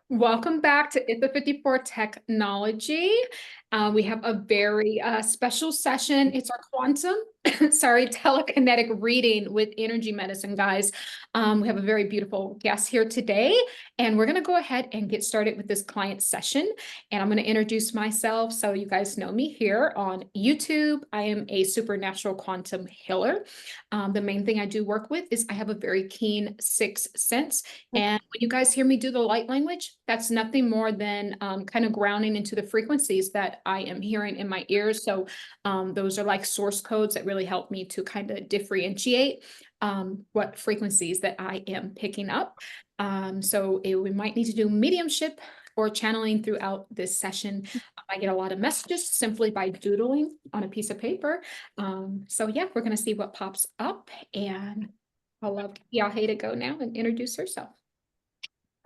Welcome back to Ep54 Technology. We have a very special session. It's our quantum, telekinetic reading with energy medicine, guys. We have a very beautiful guest here today, and we're going to go ahead and get started with this client session. And I'm going to introduce myself so you guys know me here on YouTube. I am a supernatural quantum healer. The main thing I do work with is I have a very keen sixth sense. And when you guys hear me do the light language, that's nothing more than kind of grounding into the frequencies that I am hearing in my ears. So those are like source codes that really help me to kind of differentiate what frequencies that I am picking up. We might need to do mediumship or channeling throughout this session. I get a lot of messages simply by doodling on a piece of paper. Yeah, we're going to see what pops up, and I'll love Yahe to go now and introduce herself.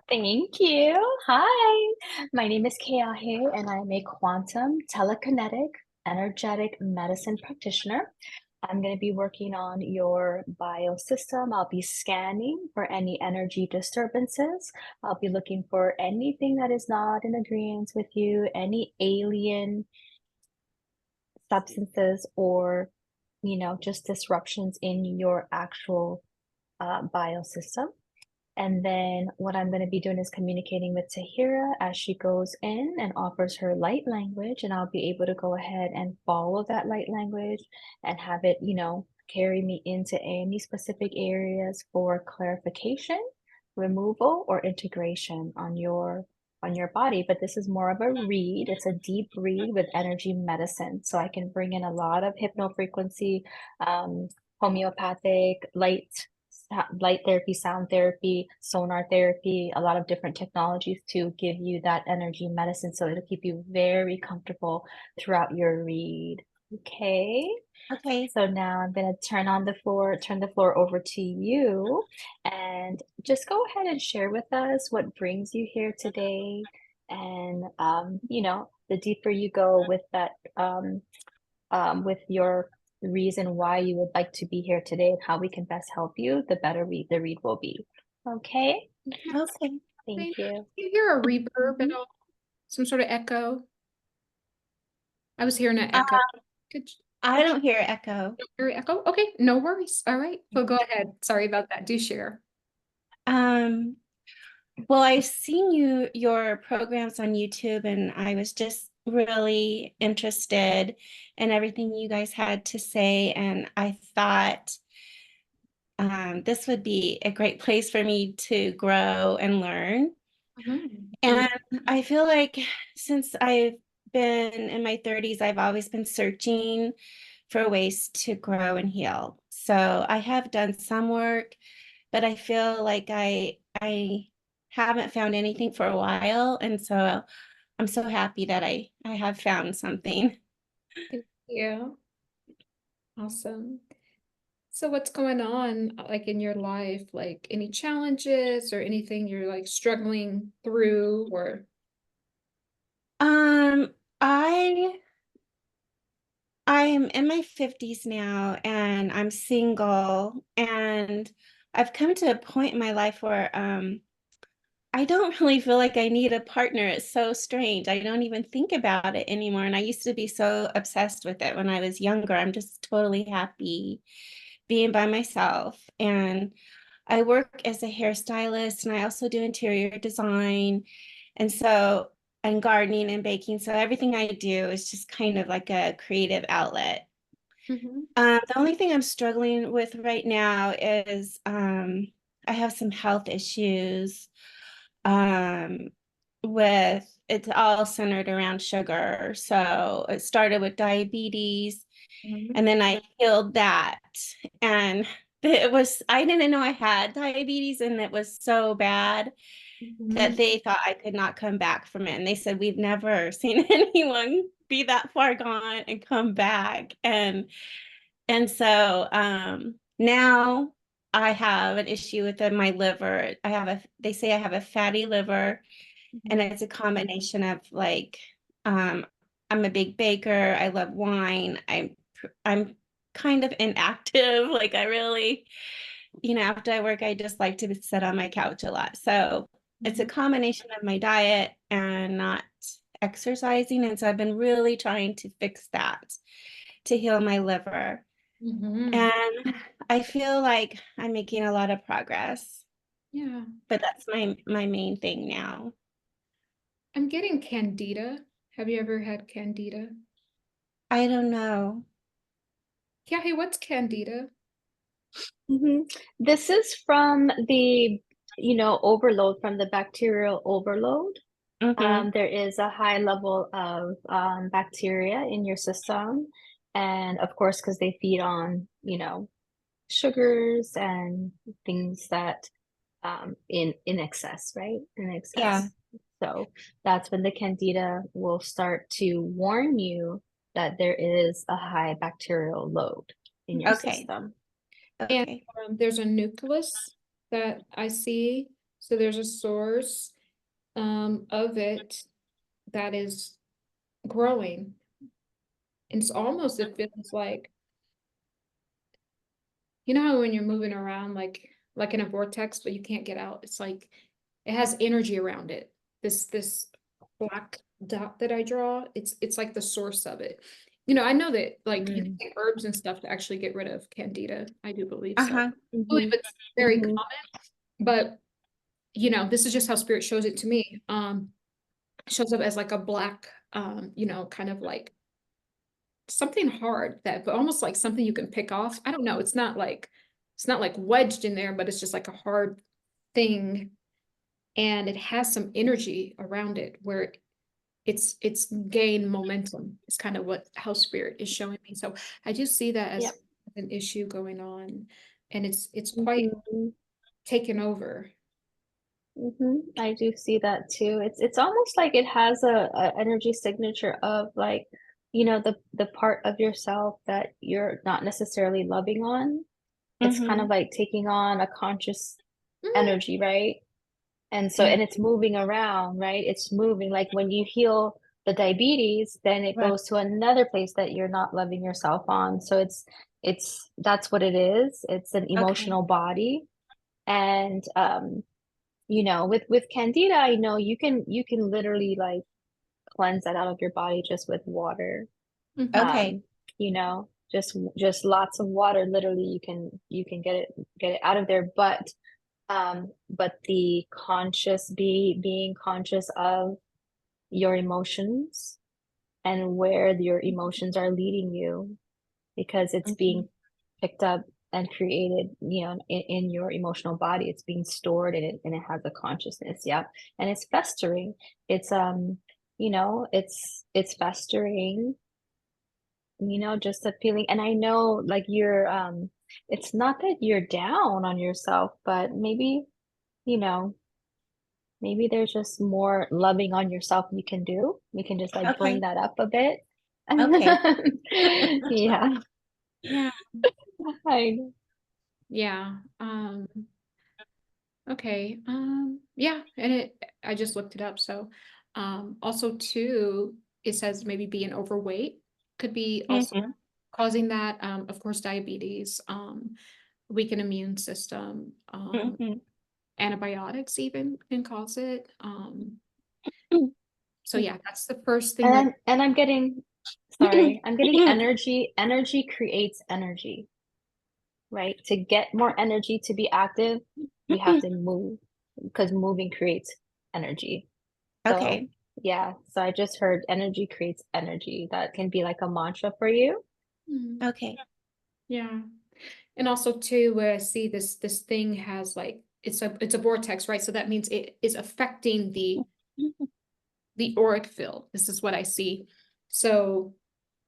Thank you. Hi, my name is Keahe, and I'm a quantum telekinetic energetic medicine practitioner. I'm going to be working on your biosystem. I'll be scanning for any energy disturbances. I'll be looking for anything that is not in agreement with you, any alien substances, or just disruptions in your actual biosystem. And then what I'm going to be doing is communicating with Tahira as she goes in and offers her light language. And I'll be able to go ahead and follow that light language and have it, carry me into any specific areas for clarification, removal, or integration on your body. But this is more of a read. It's a deep read with energy medicine. So I can bring in a lot of hypnofrequency, homeopathic, light therapy, sound therapy, sonar therapy, a lot of different technologies to give you that energy medicine. So it'll keep you very comfortable throughout your read. Okay. Okay. So now I'm going to turn the floor over to you, and just go ahead and share with us what brings you here today. And, the deeper you go with that, with your reason why you would like to be here today and how we can best help you, the better the read will be. Okay? Okay. Thank you. Do you hear a reverb at all? Some sort of echo? I was hearing an echo. I don't hear echo. Hear echo? Okay, no worries. All right, well, go ahead. Sorry about that. Do share. Well, I've seen your programs on YouTube, and I was just really interested in everything you guys had to say, and I thought this would be a great place for me to grow and learn. And I feel like since I've been in my 30s, I've always been searching for ways to grow and heal. So I have done some work, but I feel like I haven't found anything for a while. And so I'm so happy that I have found something. Thank you. Awesome. So what's going on like in your life? Like any challenges or anything you're like struggling through or? I'm in my 50s now, and I'm single, and I've come to a point in my life where I don't really feel like I need a partner. It's so strange. I don't even think about it anymore. And I used to be so obsessed with it when I was younger. I'm just totally happy being by myself. And I work as a hairstylist, and I also do interior design. And gardening and baking. So everything I do is just kind of like a creative outlet. The only thing I'm struggling with right now is I have some health issues. With it's all centered around sugar. So it started with diabetes, and then I healed that. And I didn't know I had diabetes, and it was so bad that they thought I could not come back from it. And they said, we've never seen anyone be that far gone and come back. And so now I have an issue with my liver. They say I have a fatty liver, and it's a combination of like, I'm a big baker. I love wine. I'm kind of inactive. Like I really, after I work, I just like to sit on my couch a lot. So it's a combination of my diet and not exercising. And so I've been really trying to fix that to heal my liver. Mhm. And I feel like I'm making a lot of progress, Yeah. but that's my main thing now. I'm getting candida. Have you ever had candida? I don't know. Yeah, hey, what's candida? This is from the, overload, from the bacterial overload. Mm-hmm. There is a high level of bacteria in your system. And of course, because they feed on, sugars and things that in excess, right? In Yeah. excess. So that's when the candida will start to warn you that there is a high bacterial load in your Okay. system. And Okay. there's a nucleus that I see. So there's a source of it that is growing. And it's almost, it feels like, you know how when you're moving around like in a vortex, but you can't get out. It's like it has energy around it. This black dot that I draw, it's like the source of it. You know, I know that like you can take herbs and stuff to actually get rid of candida. I do believe so. Uh-huh. I believe it's very Mhm. common, but you know, this is just how spirit shows it to me. It shows up as like a black, you know, kind of like something hard that, but almost like something you can pick off. I don't know. It's not like wedged in there, but it's just like a hard thing. And it has some energy around it where it's gained momentum. It's kind of what how spirit is showing me. So I do see that as Yep. an issue going on, and it's quite Mhm. taken over. I do see that too. It's almost like it has a energy signature of like, the part of yourself that you're not necessarily loving on. It's kind Mm-hmm. of like taking on a conscious Mhm. energy, right? And so, Yeah. and it's moving around, right? It's moving. Like when you heal the diabetes, then it Right. goes to another place that you're not loving yourself on. So that's what it is. It's an Okay. emotional body. And with candida, I know you can literally like cleanse that out of your body just with water. Mhm. Okay. Um, just lots of water, literally you can get it out of there. But the being conscious of your emotions and where your emotions are leading you, because it's Mhm. being picked up and created, in your emotional body. It's being stored in it, and it has a consciousness. Yeah. And it's festering. It's it's festering, just a feeling. And I know like it's not that you're down on yourself, but you know, maybe there's just more loving on yourself you can do. We can just like bring Okay. that up a bit. Okay. Yeah. Yeah. I Yeah. Okay. Yeah, and I just looked it up. So also too, it says maybe being overweight could be also Mm-hmm. causing that. Of course, diabetes, weakened immune system, Mm-hmm. antibiotics even can cause it. So yeah, that's the first thing and that I'm getting, sorry, I'm getting energy. Energy creates energy, right? To get more energy to be active, we have to move, because moving creates energy. So Okay. yeah, so I just heard energy creates energy. That can be like a mantra for you. Hmm, Okay. yeah. And also too, where I see this thing has like it's a vortex, right? So that means it is affecting the auric field. This is what I see. So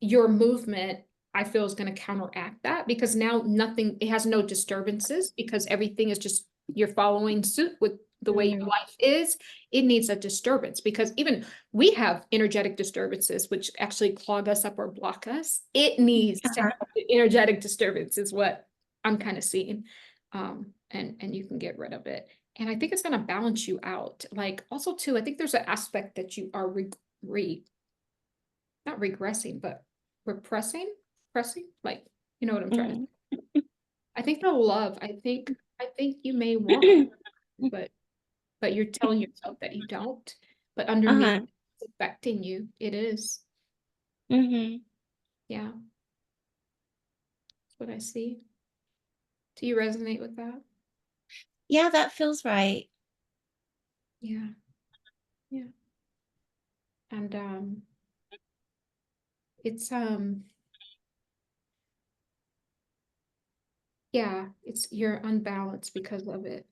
your movement, I feel, is going to counteract that because now nothing, it has no disturbances because everything is just you're following suit with the way your Mm, life is. It needs a disturbance because even we have energetic disturbances which actually clog us up or block us. It needs to Uh-huh. have the energetic disturbance is what I'm kind of seeing. And you can get rid of it. And I think it's going to balance you out. Like also too, I think there's an aspect that you are not regressing, but repressing, pressing, like you know what I'm trying to say. Mm. I think the love, I think you may want, but but you're telling yourself that you don't. But underneath, it's affecting you. It is. Mm-hmm. Yeah. That's what I see. Do you resonate with that? Yeah, that feels right. Yeah. Yeah. And it's yeah, it's you're unbalanced because of it.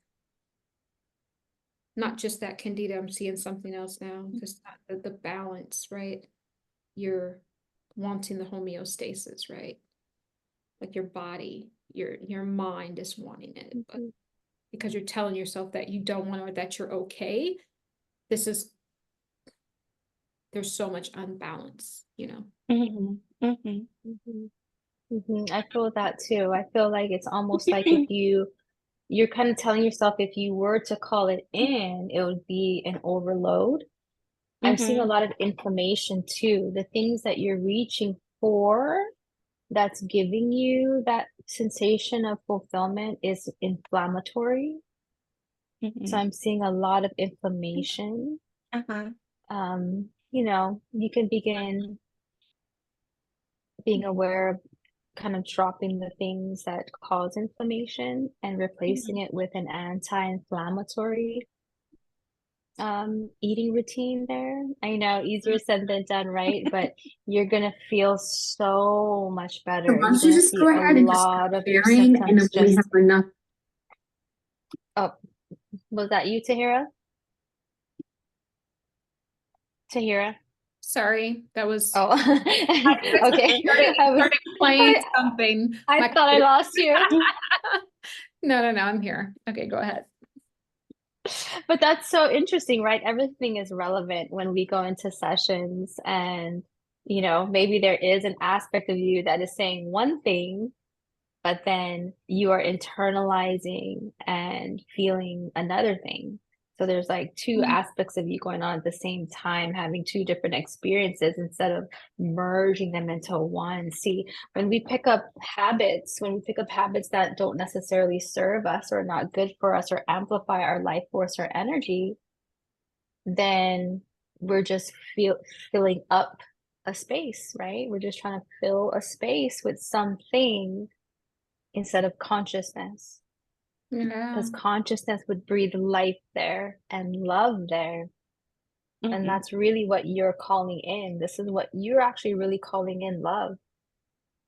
Not just that candida, I'm seeing something else now. Just the balance, right? You're wanting the homeostasis, right? Like your body, your mind is wanting it, but because you're telling yourself that you don't want it or that you're okay, this is there's so much unbalance, you know. Mm-hmm. Mm-hmm. I feel that too. I feel like it's almost like if you're kind of telling yourself if you were to call it in, it would be an overload. I'm seeing a Mm-hmm. lot of inflammation too. The things that you're reaching for that's giving you that sensation of fulfillment is inflammatory. So Mm-hmm. I'm seeing a lot of inflammation. Uh-huh. You can begin being aware of kind of dropping the things that cause inflammation and replacing it with an anti-inflammatory eating routine there. I know easier said than done, right? But you're gonna feel so much So better. why You're don't you gonna just see go a ahead and just start lot of your sharing, and then symptoms when we have just, enough. oh, was that you, Tahira? Tahira? Sorry, that was Oh, I okay. started playing I, something. I My thought I lost you. no, I'm here. Okay, go ahead. But that's so interesting, right? Everything is relevant when we go into sessions and, maybe there is an aspect of you that is saying one thing, but then you are internalizing and feeling another thing. So there's like two aspects of you going on at the same time, having two different experiences instead of merging them into one. See, when we pick up habits that don't necessarily serve us or not good for us or amplify our life force or energy, then we're just filling up a space, right? We're just trying to fill a space with something instead of consciousness, Yeah, because consciousness would breathe life there and love there. And Mm-hmm. that's really what you're calling in. This is what you're actually really calling in, love.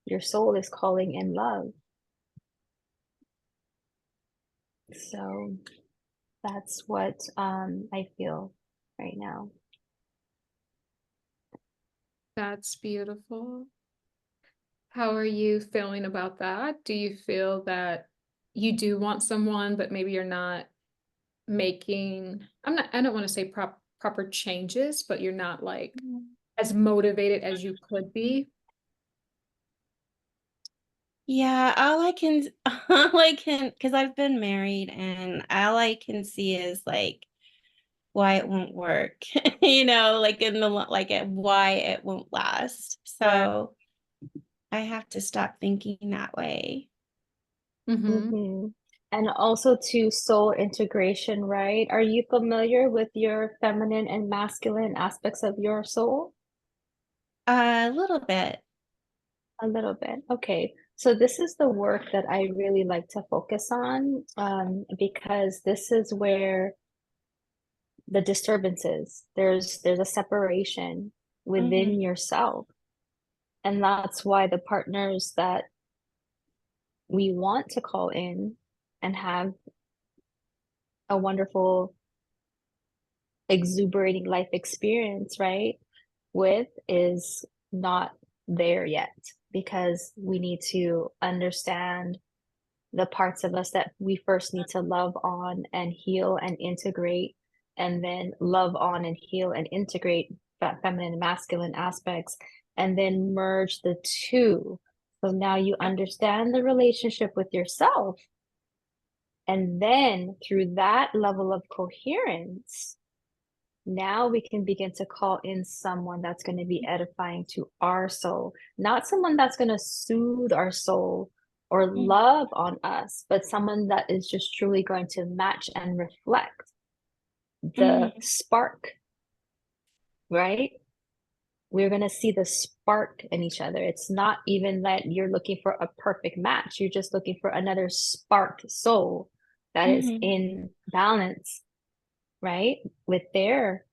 Your soul is calling in love. So that's what I feel right now. that's beautiful. How are you feeling about that? Do you feel that you do want someone, but maybe you're not making, I don't want to say proper changes, but you're not like as motivated as you could be? Yeah, because I've been married and all I can see is like why it won't work, like why it won't last. Right. So I have to stop thinking that way. Mm-hmm. Mm-hmm. And also to soul integration, right? Are you familiar with your feminine and masculine aspects of your soul? A little bit. A little bit. Okay. So this is the work that I really like to focus on, because this is where the disturbances, there's a separation Mm-hmm. within yourself. And that's why the partners that we want to call in and have a wonderful exuberating life experience, right, with is not there yet, because we need to understand the parts of us that we first need to love on and heal and integrate, and then love on and heal and integrate feminine and masculine aspects, and then merge the two. So now you understand the relationship with yourself. And then through that level of coherence, now we can begin to call in someone that's going to be edifying to our soul, not someone that's going to soothe our soul or love on us, but someone that is just truly going to match and reflect the spark, right? We're going to see the spark in each other. It's not even that you're looking for a perfect match. You're just looking for another sparked soul that is in balance, right? With their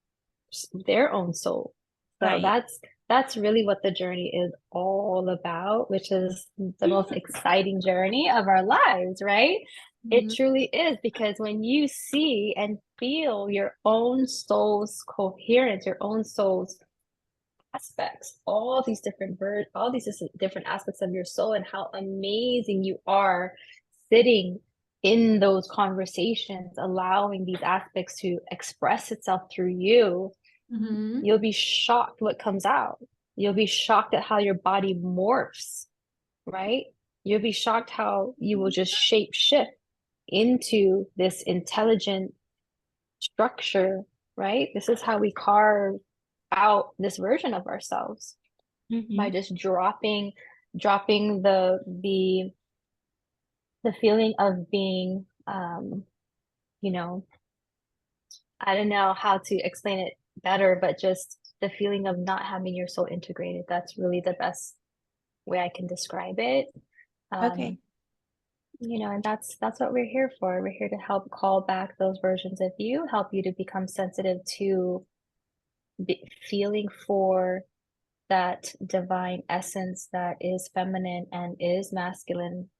own soul. So Right. that's really what the journey is all about, which is the most exciting journey of our lives, right? It Mhm. truly is, because when you see and feel your own soul's coherence, your own soul's aspects, all these different aspects of your soul, and how amazing you are sitting in those conversations, allowing these aspects to express itself through you, Mhm. you'll be shocked what comes out. You'll be shocked at how your body morphs, right? You'll be shocked how you will just shape shift into this intelligent structure, right? This is how we carve out this version of ourselves, by just dropping the feeling of being, you know, I don't know how to explain it better, but just the feeling of not having your soul integrated. That's really the best way I can describe it. Um, Okay. and that's what we're here for. We're here to help call back those versions of you, help you to become sensitive to feeling for that divine essence that is feminine and is masculine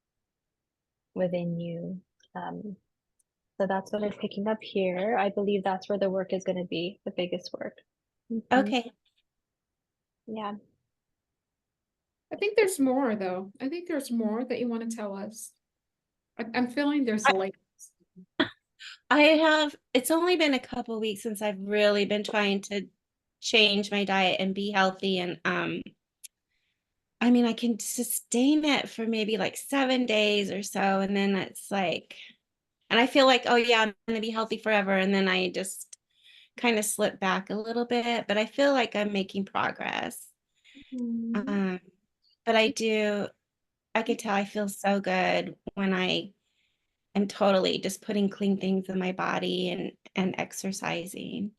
within you. Um, so that's what I'm picking up here. I believe that's where the work is going to be, the biggest work. Okay. Yeah. I think there's more though. I think there's more that you want to tell us. I'm feeling there's I, like, it's only been a couple weeks since I've really been trying to change my diet and be healthy. And I mean, I can sustain it for maybe like 7 days or so. And then it's like, and I feel like, oh yeah, I'm going to be healthy forever. And then I just kind of slip back a little bit, but I feel like I'm making progress. Mhm. Um, but I could tell I feel so good when I am totally just putting clean things in my body and exercising.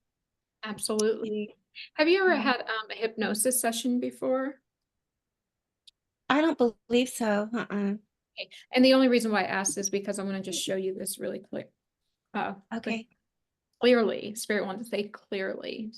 Absolutely. Have you ever Yeah. had a hypnosis session before? I don't believe so. Okay. And the only reason why I asked is because I'm going to just show you this really quick. Like Okay. clearly, Spirit wants to say clearly.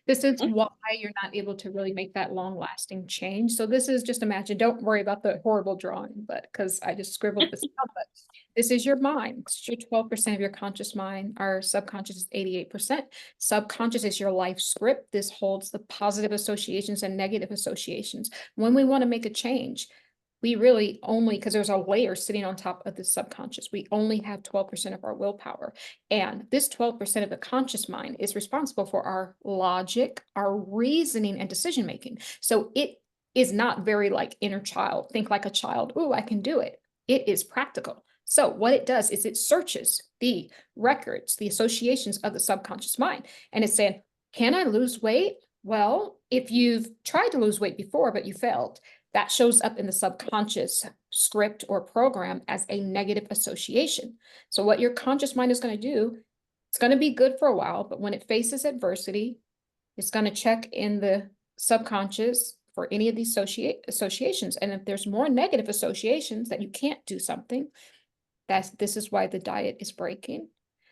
This is Mm. why you're not able to really make that long lasting change. So this is just imagine, don't worry about the horrible drawing, but because I just scribbled this out, but this is your mind. It's your 12% of your conscious mind. Our subconscious is 88%. Subconscious is your life script. This holds the positive associations and negative associations. When we want to make a change, we really only, because there's a layer sitting on top of the subconscious, we only have 12% of our willpower. And this 12% of the conscious mind is responsible for our logic, our reasoning, and decision making. So it is not very like inner child, think like a child. Oh, I can do it. It is practical. So what it does is it searches the records, the associations of the subconscious mind, and it's saying, can I lose weight? Well, if you've tried to lose weight before, but you failed, that shows up in the subconscious script or program as a negative association. So what your conscious mind is going to do, it's going to be good for a while, but when it faces adversity, it's going to check in the subconscious for any of these associations. And if there's more negative associations that you can't do something, this is why the diet is breaking.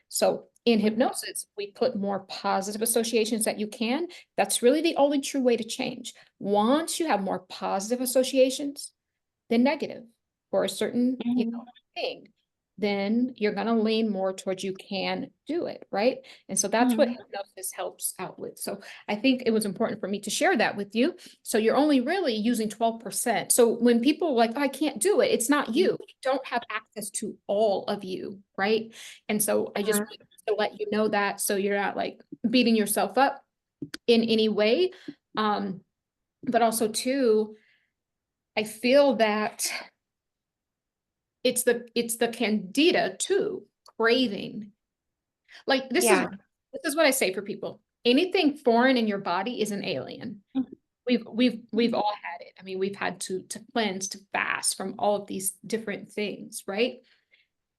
So in hypnosis, we put more positive associations that you can. That's really the only true way to change. Once you have more positive associations than negative for a certain, Mhm. thing, then you're going to lean more towards you can do it, right? And so that's what Mhm. hypnosis helps out with. So I think it was important for me to share that with you. So you're only really using 12%. So when people are like, oh, I can't do it, it's not you. You don't have access to all of you, right? And so I just Uh, wanted to let you know that so you're not like beating yourself up in any way. But also too, I feel that it's the candida too, craving. Like yeah. this is what I say for people. Anything foreign in your body is an alien. We've all had it. I mean, we've had to cleanse, to fast from all of these different things, right?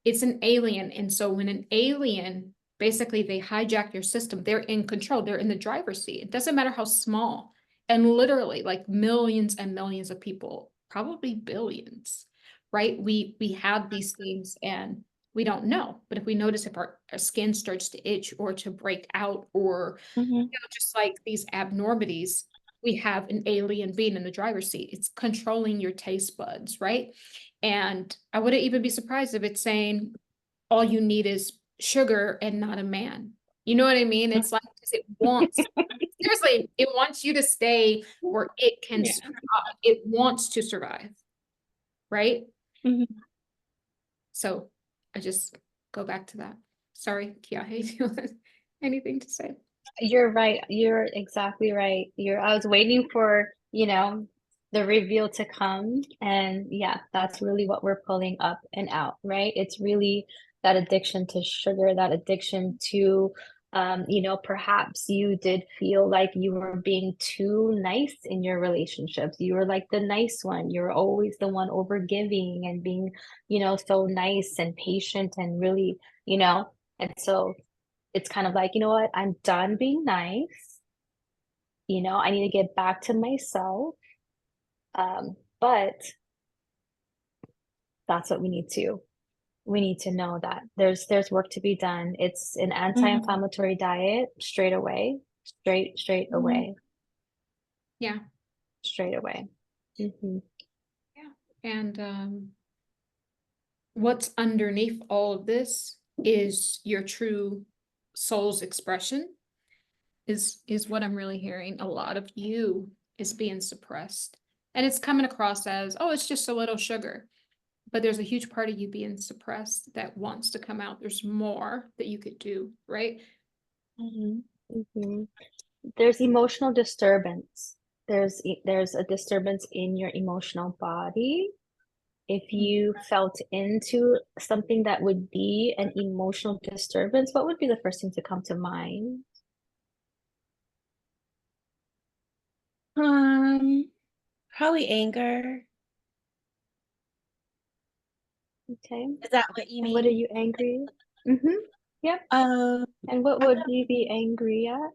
It's an alien. And so when an alien Basically, they hijack your system. They're in control. They're in the driver's seat. It doesn't matter how small. And literally, like millions and millions of people, probably billions, right? We have these things and we don't know. But if we notice if our skin starts to itch or to break out, or Mhm. just like these abnormities, we have an alien being in the driver's seat. It's controlling your taste buds, right? And I wouldn't even be surprised if it's saying all you need is sugar and not a man. You know what I mean? It's like, 'cause it wants, seriously, it wants you to stay where it can Yeah. survive. It wants to survive, right? Mhm. So I just go back to that. Sorry, Kia, do you have anything to say? You're right. You're exactly right. I was waiting for, the reveal to come. And yeah, that's really what we're pulling up and out, right? It's really that addiction to sugar, that addiction to, perhaps you did feel like you were being too nice in your relationships. You were like the nice one. You're always the one over giving and being, so nice and patient and really, and so it's kind of like, you know what? I'm done being nice. I need to get back to myself. But that's what we need to know that there's work to be done. It's an Mhm. anti-inflammatory diet straight away, straight Mhm. away, Yeah, straight away. Mhm. yeah. And what's underneath all of this is your true soul's expression, is what I'm really hearing. A lot of you is being suppressed. And it's coming across as, oh, it's just a little sugar. But there's a huge part of you being suppressed that wants to come out. There's more that you could do, right? Mhm. Mhm. There's emotional disturbance. There's a disturbance in your emotional body. If you felt into something that would be an emotional disturbance, what would be the first thing to come to mind? Um, Probably anger. Okay. Is that what you And what are mean? you angry? Mm-hmm. Yep. Um, And what I would you be angry at?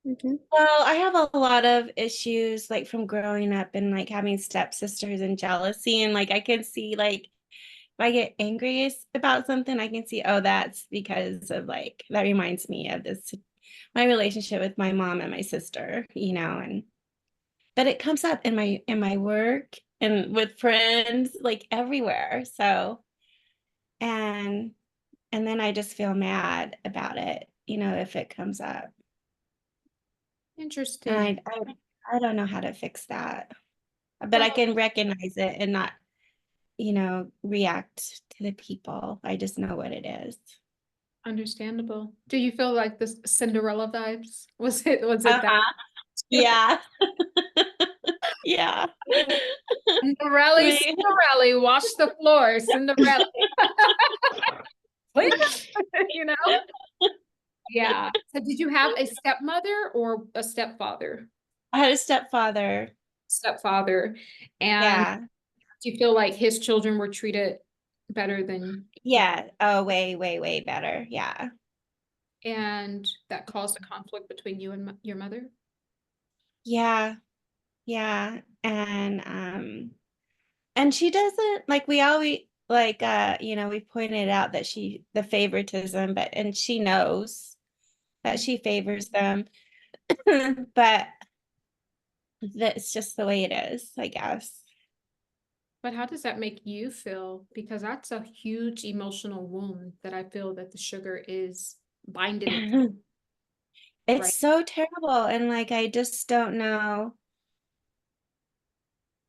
Mm-hmm. Well, I have a lot of issues like from growing up and like having stepsisters and jealousy. And like I can see like if I get angry about something, I can see, oh, that's because of like that reminds me of this my relationship with my mom and my sister, and but it comes up in my work and with friends, like everywhere. So and and then I just feel mad about it, if it comes up. And Interesting. I don't know how to fix that. But I Well, can recognize it and not, react to the people. I just know what it is. understandable. Do you feel like this Cinderella vibes? Was it that? Uh-huh. Yeah. Yeah. Cinderella, We Cinderella, wash the floor, Cinderella. You know? Yeah. So did you have a stepmother or a stepfather? I had a stepfather. Stepfather. And Yeah. do you feel like his children were treated better than, Yeah. Oh, way, way, way better. Yeah. and that caused a conflict between you and your mother? Yeah. Yeah. And she doesn't like we always like we pointed out that the favoritism, and she knows that she favors them. But that's just the way it is, I guess. But how does that make you feel? Because that's a huge emotional wound that I feel that the sugar is binding it, It's right? so terrible. And like, I just don't know.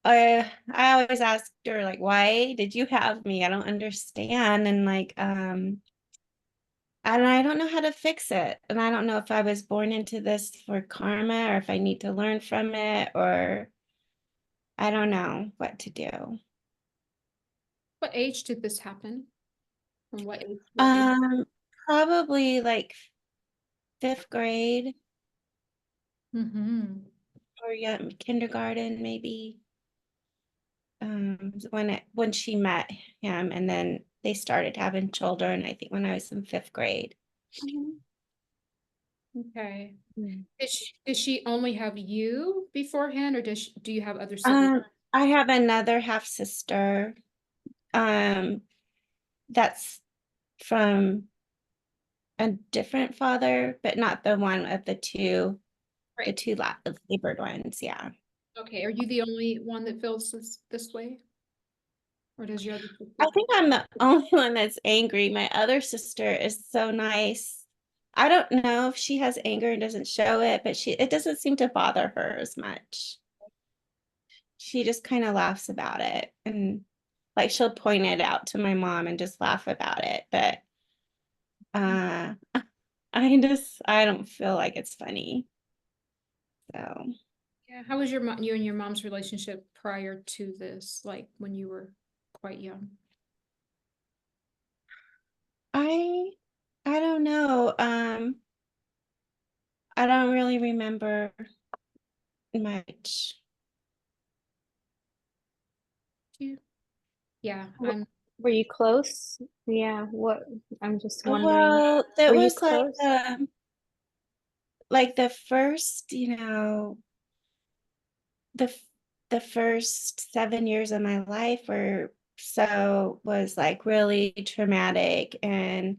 I always ask her, like, why did you have me? I don't understand. And I don't know how to fix it. And I don't know if I was born into this for karma or if I need to learn from it, or I don't know what to do. What age did this happen? From what age? What age? Um, Probably like fifth grade Mm-hmm. or yeah, kindergarten, maybe. When she met him, and then they started having children, I think when I was in fifth grade. Mhm. Okay. Mm. Does she only have you beforehand, or do you have other siblings? I have another half sister. That's from a different father, but not the one of the Right. labored ones. Yeah. Okay. Are you the only one that feels this way? Or does your other I sister? think I'm the only one that's angry. My other sister is so nice. I don't know if she has anger and doesn't show it, but it doesn't seem to bother her as much. She just kind of laughs about it, and like she'll point it out to my mom and just laugh about it. But uh I don't feel like it's funny. So Yeah. How was you and your mom's relationship prior to this, like when you were quite young? I I don't know. I don't really remember much. You? Yeah. Wh- Were you close? Yeah, I'm just wondering. Well, that Were you was close? like the first, the f- the first 7 years of my life was like really traumatic, and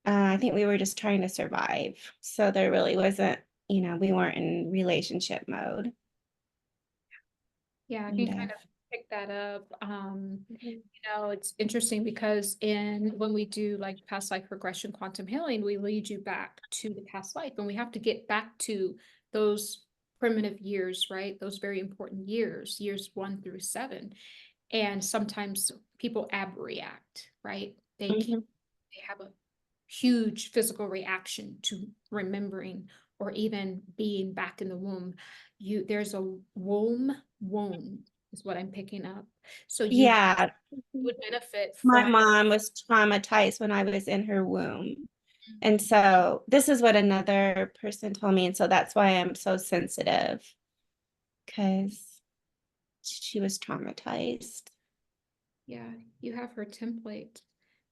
I think we were just trying to survive. So there really wasn't, we weren't in relationship mode. Yeah, I can Kind kind of. of pick that up. Mhm. It's interesting because when we do like past life regression quantum healing, we lead you back to the past life, and we have to get back to those primitive years, right? Those very important years 1 through 7. And sometimes people abreact, right? Mhm. They have a huge physical reaction to remembering or even being back in the womb. There's a womb wound is what I'm picking up. So you Yeah, Mhm. would benefit my from. mom was traumatized when I was in her womb. And so this is what another person told me. And so that's why I'm so sensitive, because she was traumatized. Yeah, you have her template.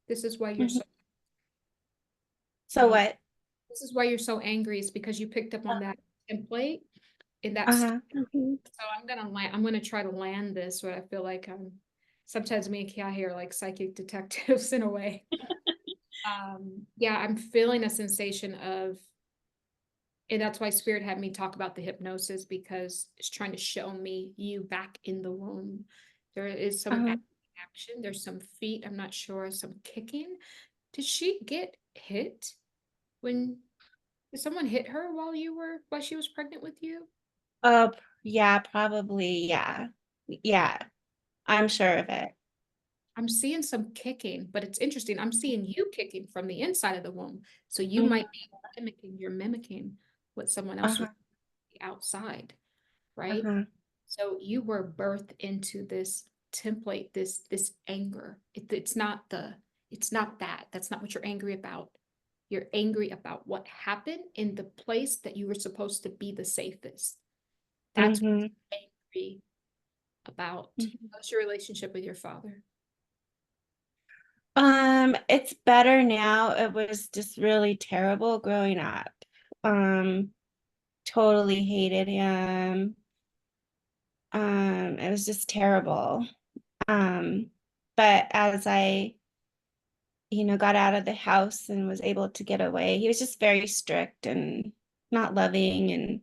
This is why you're Mhm. so So what? this is why you're so angry, is because you picked up on that template, and that's Uh-huh. Mhm. so I'm gonna try to land this, but I feel like sometimes me and Kiahi are like psychic detectives in a way. Yeah, I'm feeling a sensation of, and that's why Spirit had me talk about the hypnosis, because it's trying to show me you back in the womb. There is some Uh-huh. action, there's some feet, I'm not sure, some kicking. Did she get hit when did someone hit her while she was pregnant with you? Yeah, probably. Yeah. Yeah, I'm sure of it. I'm seeing some kicking, but it's interesting. I'm seeing you kicking from the inside of the womb. So you Mhm. might be you're mimicking what someone else was Uh-huh. outside, right? Uh-huh. So you were birthed into this template, this anger. It's not that. That's not what you're angry about. You're angry about what happened in the place that you were supposed to be the safest. That's what Mhm. you're angry about. Mhm. How's your relationship with your father? It's better now. It was just really terrible growing up. Um, Totally hated him. It was just terrible. Um, but as I, got out of the house and was able to get away, he was just very strict and not loving. And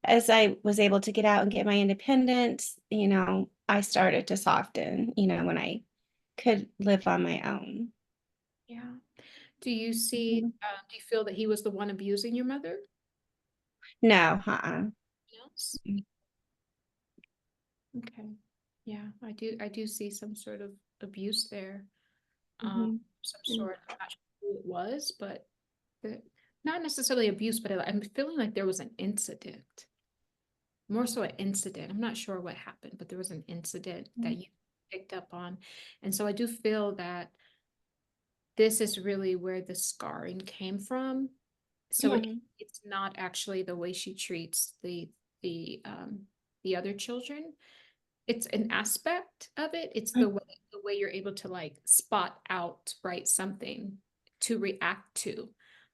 as I was able to get out and get my independence, I started to soften, when I could live on my own. Yeah. Mhm. Do you feel that he was the one abusing your mother? No, uh-uh. Yes. Okay. Yeah, I do see some sort of abuse there. Mm-hmm. Some sort, I'm not sure who it was, but the, not necessarily abuse, but I'm feeling like there was an incident, more so an incident. I'm not sure what happened, but there was an incident that you picked up on. And so I do feel that this is really where the scarring came from. So Mm-hmm. it's not actually the way she treats the the other children. It's an aspect of it. It's the way you're able to like spot out, right, something. to react to,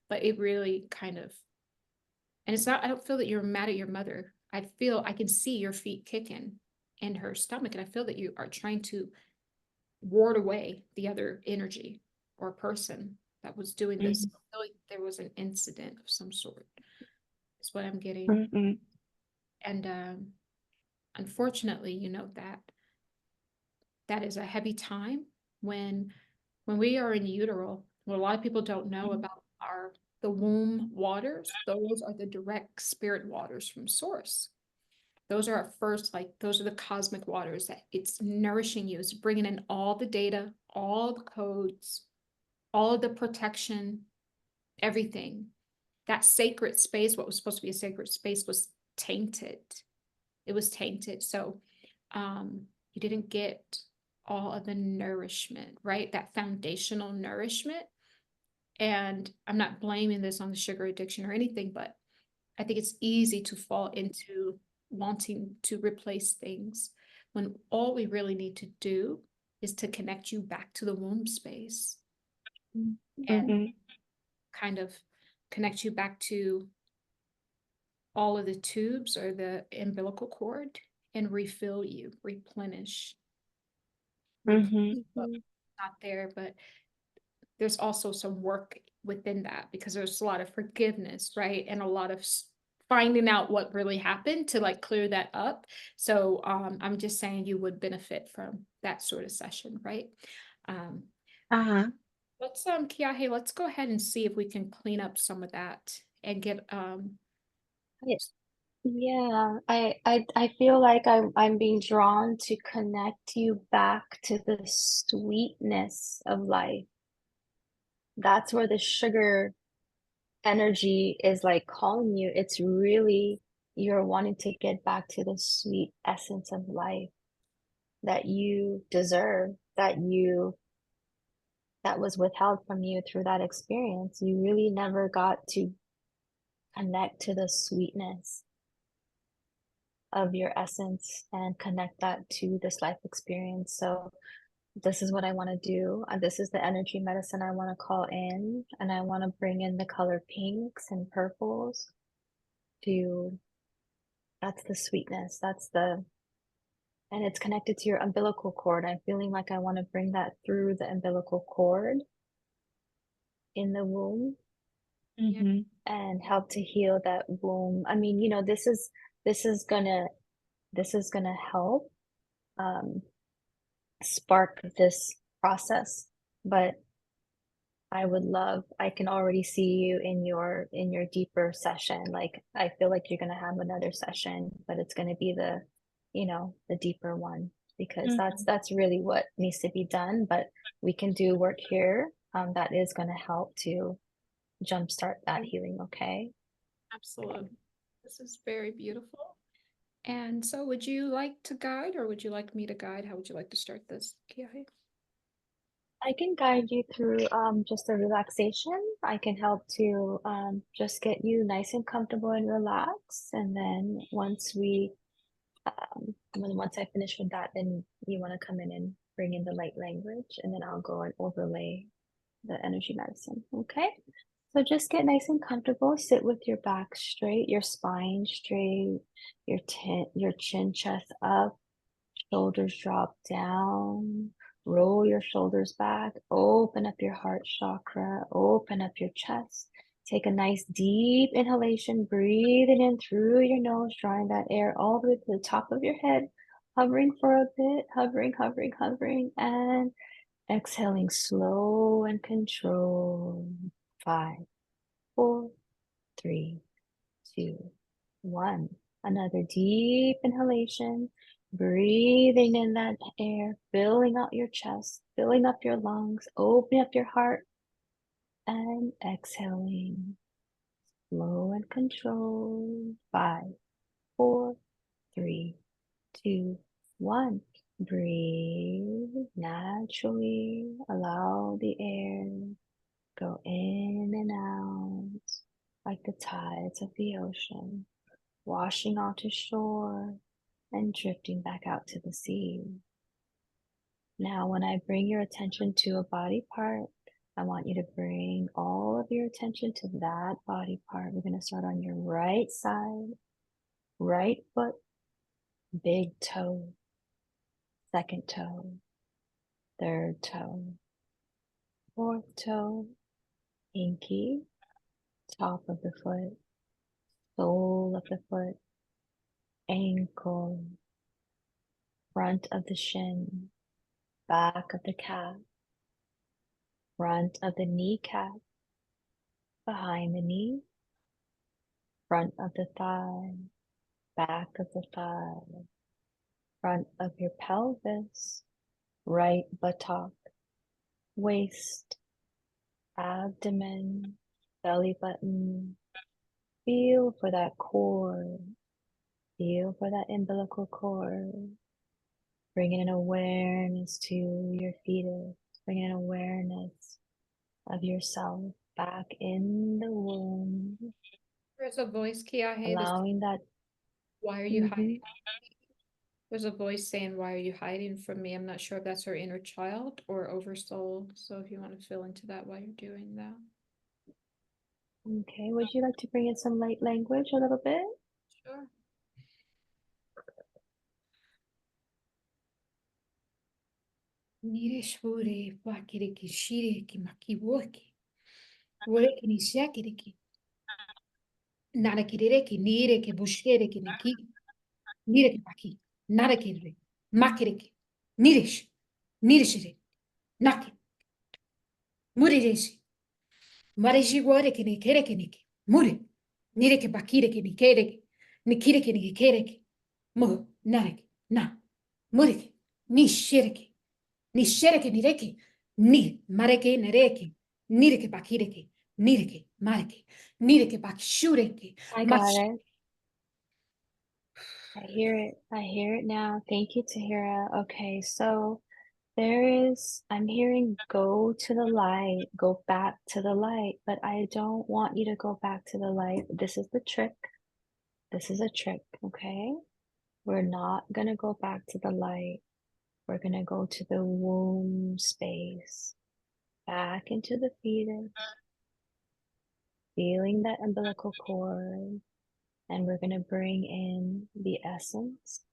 but it really kind of, and it's not, I don't feel that you're mad at your mother. I can see your feet kicking in her stomach, and I feel that you are trying to ward away the other energy or person that was doing this. I feel like there was an incident of some sort, is what I'm getting. Mm-hmm. And unfortunately, you know, that is a heavy time when we are in utero. What a lot of people don't know about the womb waters, those are the direct spirit waters from source. Those are at first, like, those are the cosmic waters that it's nourishing you. It's bringing in all the data, all the codes, all of the protection, everything. That sacred space, what was supposed to be a sacred space, was tainted. It was tainted. So you didn't get all of the nourishment, right? That foundational nourishment. And I'm not blaming this on the sugar addiction or anything, but I think it's easy to fall into wanting to replace things when all we really need to do is to connect you back to the womb space and kind of connect you back to all of the tubes or the umbilical cord and refill you, replenish. Not there, but there's also some work within that because there's a lot of forgiveness, right? And a lot of finding out what really happened to like clear that up. So I'm just saying you would benefit from that sort of session, right? Let's Kiahe, let's go ahead and see if we can clean up some of that and get Yes. Yeah, I feel like I'm being drawn to connect you back to the sweetness of life. That's where the sugar energy is like calling you. It's really you're wanting to get back to the sweet essence of life that you deserve, that was withheld from you through that experience. You really never got to connect to the sweetness of your essence and connect that to this life experience. So this is what I want to do. This is the energy medicine I want to call in, and I want to bring in the color pinks and purples to, that's the sweetness. And it's connected to your umbilical cord. I'm feeling like I want to bring that through the umbilical cord in the womb and help to heal that womb. I mean, you know, this is gonna help spark this process, but I can already see you in your deeper session. Like I feel like you're gonna have another session, but it's gonna be the, you know, the deeper one, because that's really what needs to be done. But we can do work here that is gonna help to jumpstart that healing, okay? absolutely. This is very beautiful. And so would you like to guide or would you like me to guide? How would you like to start this, Kiahe? I can guide you through just a relaxation. I can help to just get you nice and comfortable and relaxed. And then once I finish with that, then you want to come in and bring in the light language, and then I'll go and overlay the energy medicine. Okay. So just get nice and comfortable. Sit with your back straight, your spine straight, your chin chest up, shoulders drop down. Roll your shoulders back. Open up your heart chakra. Open up your chest. Take a nice deep inhalation, breathing in through your nose, drawing that air all the way to the top of your head, hovering for a bit, hovering, hovering, hovering, and exhaling slow and controlled. 5, 4, 3, 2, 1. Another deep inhalation, breathing in that air, filling out your chest, filling up your lungs, opening up your heart, and exhaling slow and controlled. 5, 4, 3, 2, 1. Breathe naturally. Allow the air go in and out like the tides of the ocean, washing onto shore and drifting back out to the sea. Now, when I bring your attention to a body part, I want you to bring all of your attention to that body part. We're going to start on your right side, right foot, big toe, second toe, third toe, fourth toe, pinky, top of the foot, sole of the foot, ankle, front of the shin, back of the calf, front of the kneecap, behind the knee, front of the thigh, back of the thigh, front of your pelvis, right buttock, waist, abdomen, belly button. Feel for that core. Feel for that umbilical cord. Bringing an awareness to your fetus. Bringing an awareness of yourself back in the womb. There's a voice, Kia. Hey, Allowing that. why are you hiding? There's a voice saying, why are you hiding from me? I'm not sure if that's her inner child or oversoul. So if you want to fill into that while you're doing that. Okay, would you like to bring in some light language a little bit? Sure. Nire shvore bakire ki shire ki makiwoki. Wore ki nishakire ki. Nara kirere ki nire ki bushere ki niki. Nire ki baki. Nara kirere. Makire ki. Nirish. Nirishire. Naki. Murireshi. Marishi wore ki nikere ki niki. Muri. Nire ki bakire ki nikere ki. Nikire ki nikere ki. Mu. Nare ki. Na. Muri ki. Nishire ki. Nishereke nireke, ni mareke nereke, nireke bakireke, nireke mareke, nireke bakshureke. I got it. I hear it. I hear it now. Thank you, Tahira. Okay, so I'm hearing go to the light, go back to the light, but I don't want you to go back to the light. This is the trick. This is a trick, okay? We're not gonna go back to the light. We're gonna go to the womb space, back into the fetus, feeling that umbilical cord, and we're gonna bring in the essence,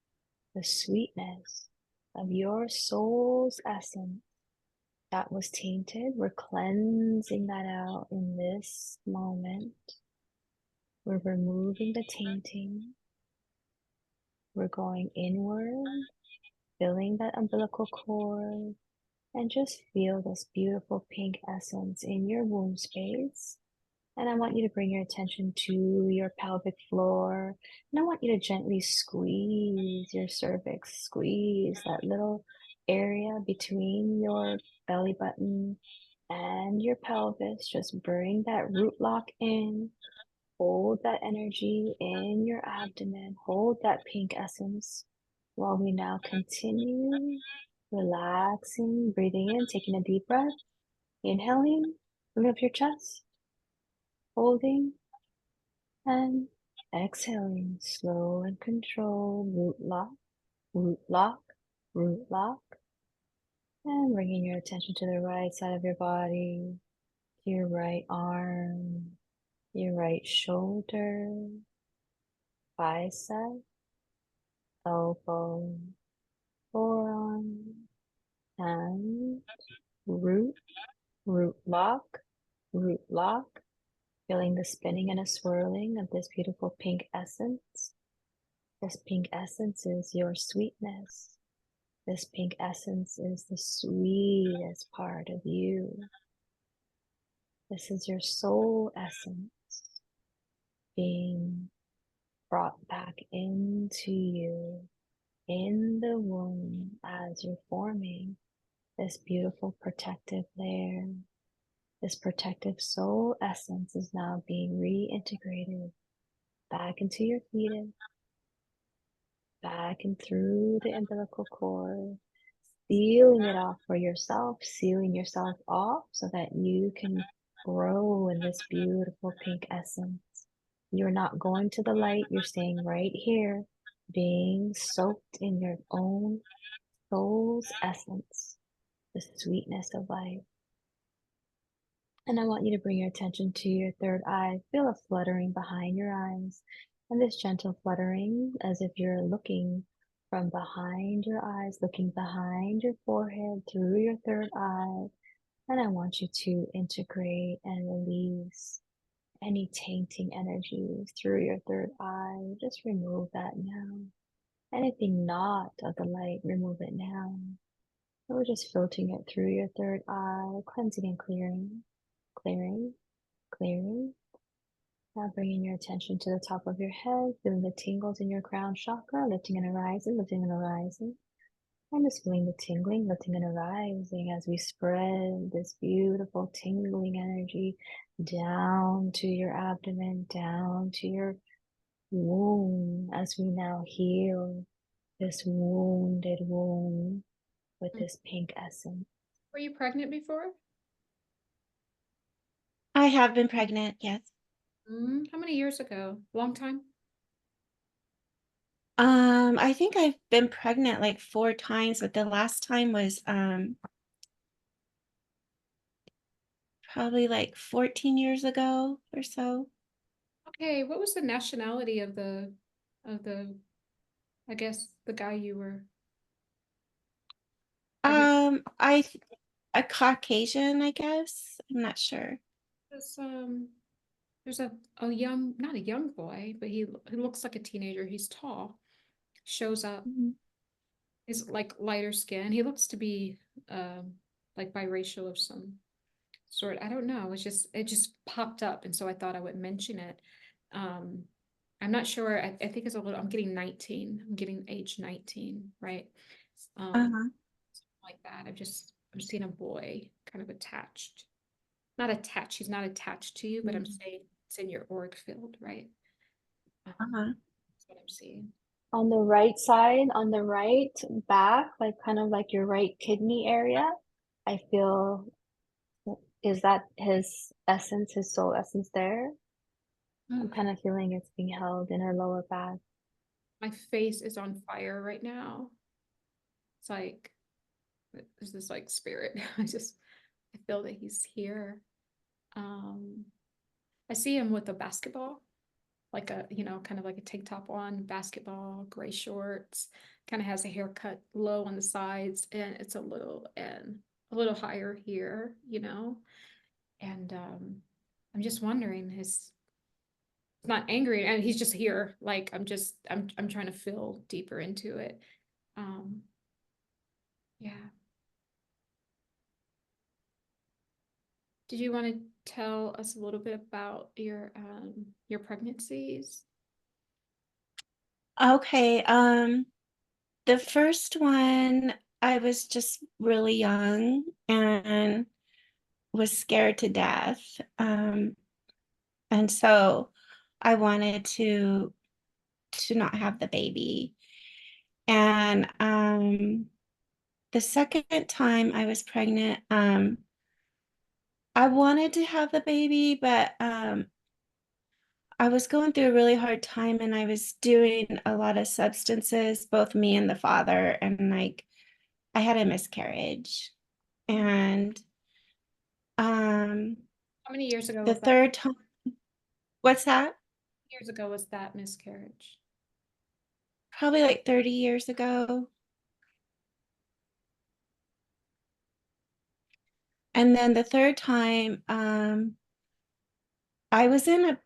the sweetness of your soul's essence that was tainted. We're cleansing that out in this moment. We're removing the tainting. We're going inward, filling that umbilical cord, and just feel this beautiful pink essence in your womb space. And I want you to bring your attention to your pelvic floor. And I want you to gently squeeze your cervix, squeeze that little area between your belly button and your pelvis. Just bring that root lock in. Hold that energy in your abdomen. Hold that pink essence while we now continue relaxing, breathing in, taking a deep breath, inhaling, bring up your chest, holding, and exhaling, slow and controlled, root lock, root lock, root lock. And bringing your attention to the right side of your body, to your right arm, your right shoulder, bicep, elbow, forearm, hand, root, root lock, root lock. Feeling the spinning and a swirling of this beautiful pink essence. This pink essence is your sweetness. This pink essence is the sweetest part of you. This is your soul essence being brought back into you in the womb as you're forming this beautiful protective layer. This protective soul essence is now being reintegrated back into your fetus, back and through the umbilical cord, sealing it off for yourself, sealing yourself off so that you can grow in this beautiful pink essence. You're not going to the light, you're staying right here, being soaked in your own soul's essence, the sweetness of life. And I want you to bring your attention to your third eye. Feel a fluttering behind your eyes. And this gentle fluttering, as if you're looking from behind your eyes, looking behind your forehead through your third eye. And I want you to integrate and release any tainting energies through your third eye. Just remove that now. Anything not of the light, remove it now. And we're just filtering it through your third eye, cleansing and clearing, clearing, clearing. Now bringing your attention to the top of your head, feeling the tingles in your crown chakra, lifting and arising, lifting and arising. And just feeling the tingling, lifting and arising as we spread this beautiful tingling energy down to your abdomen, down to your womb, as we now heal this wounded womb with this pink essence. Were you pregnant before? I have been pregnant, yes. How many years ago? Long time? I think I've been pregnant like 4 times, but the last time was probably like 14 years ago or so. Okay, what was the nationality of the I guess the guy you were pregnant I a Caucasian, I guess. I'm not sure. with? There's a young, not a young boy, but he looks like a teenager. He's tall. Shows up. Mhm. He's like lighter skin. He looks to be like biracial of some sort. I don't know. It just popped up, and so I thought I would mention it. Um, I'm not sure. I think it's a little. I'm getting 19. I'm getting age 19, right? Um, Uh-huh. like that. I'm seeing a boy kind of attached. Not attached. He's not attached to you, but I'm Mm. saying it's in your auric field, right? Uh-huh. That's what I'm seeing. On the right side, on the right back, like kind of like your right kidney area, I feel, is that his essence, his soul essence there? I'm kind of feeling it's being held in her lower back. My face is on fire right now. It's like there's this like spirit. I feel that he's here. Um, I see him with a basketball, like kind of like a tank top on, basketball, gray shorts, kind of has a haircut low on the sides, and it's a little higher here. And I'm just wondering, his not angry, and he's just here. Like I'm trying to feel deeper into it. Um, yeah. Did you want to tell us a little bit about your pregnancies? Okay. The first one, I was just really young and was scared to death. And so I wanted to not have the baby. And the second time I was pregnant, I wanted to have the baby, but I was going through a really hard time and I was doing a lot of substances, both me and the father, and like I had a miscarriage. And um How many years ago the was that? third time, what's that? Years ago was that miscarriage? Probably like 30 years ago. And then the third time, I was in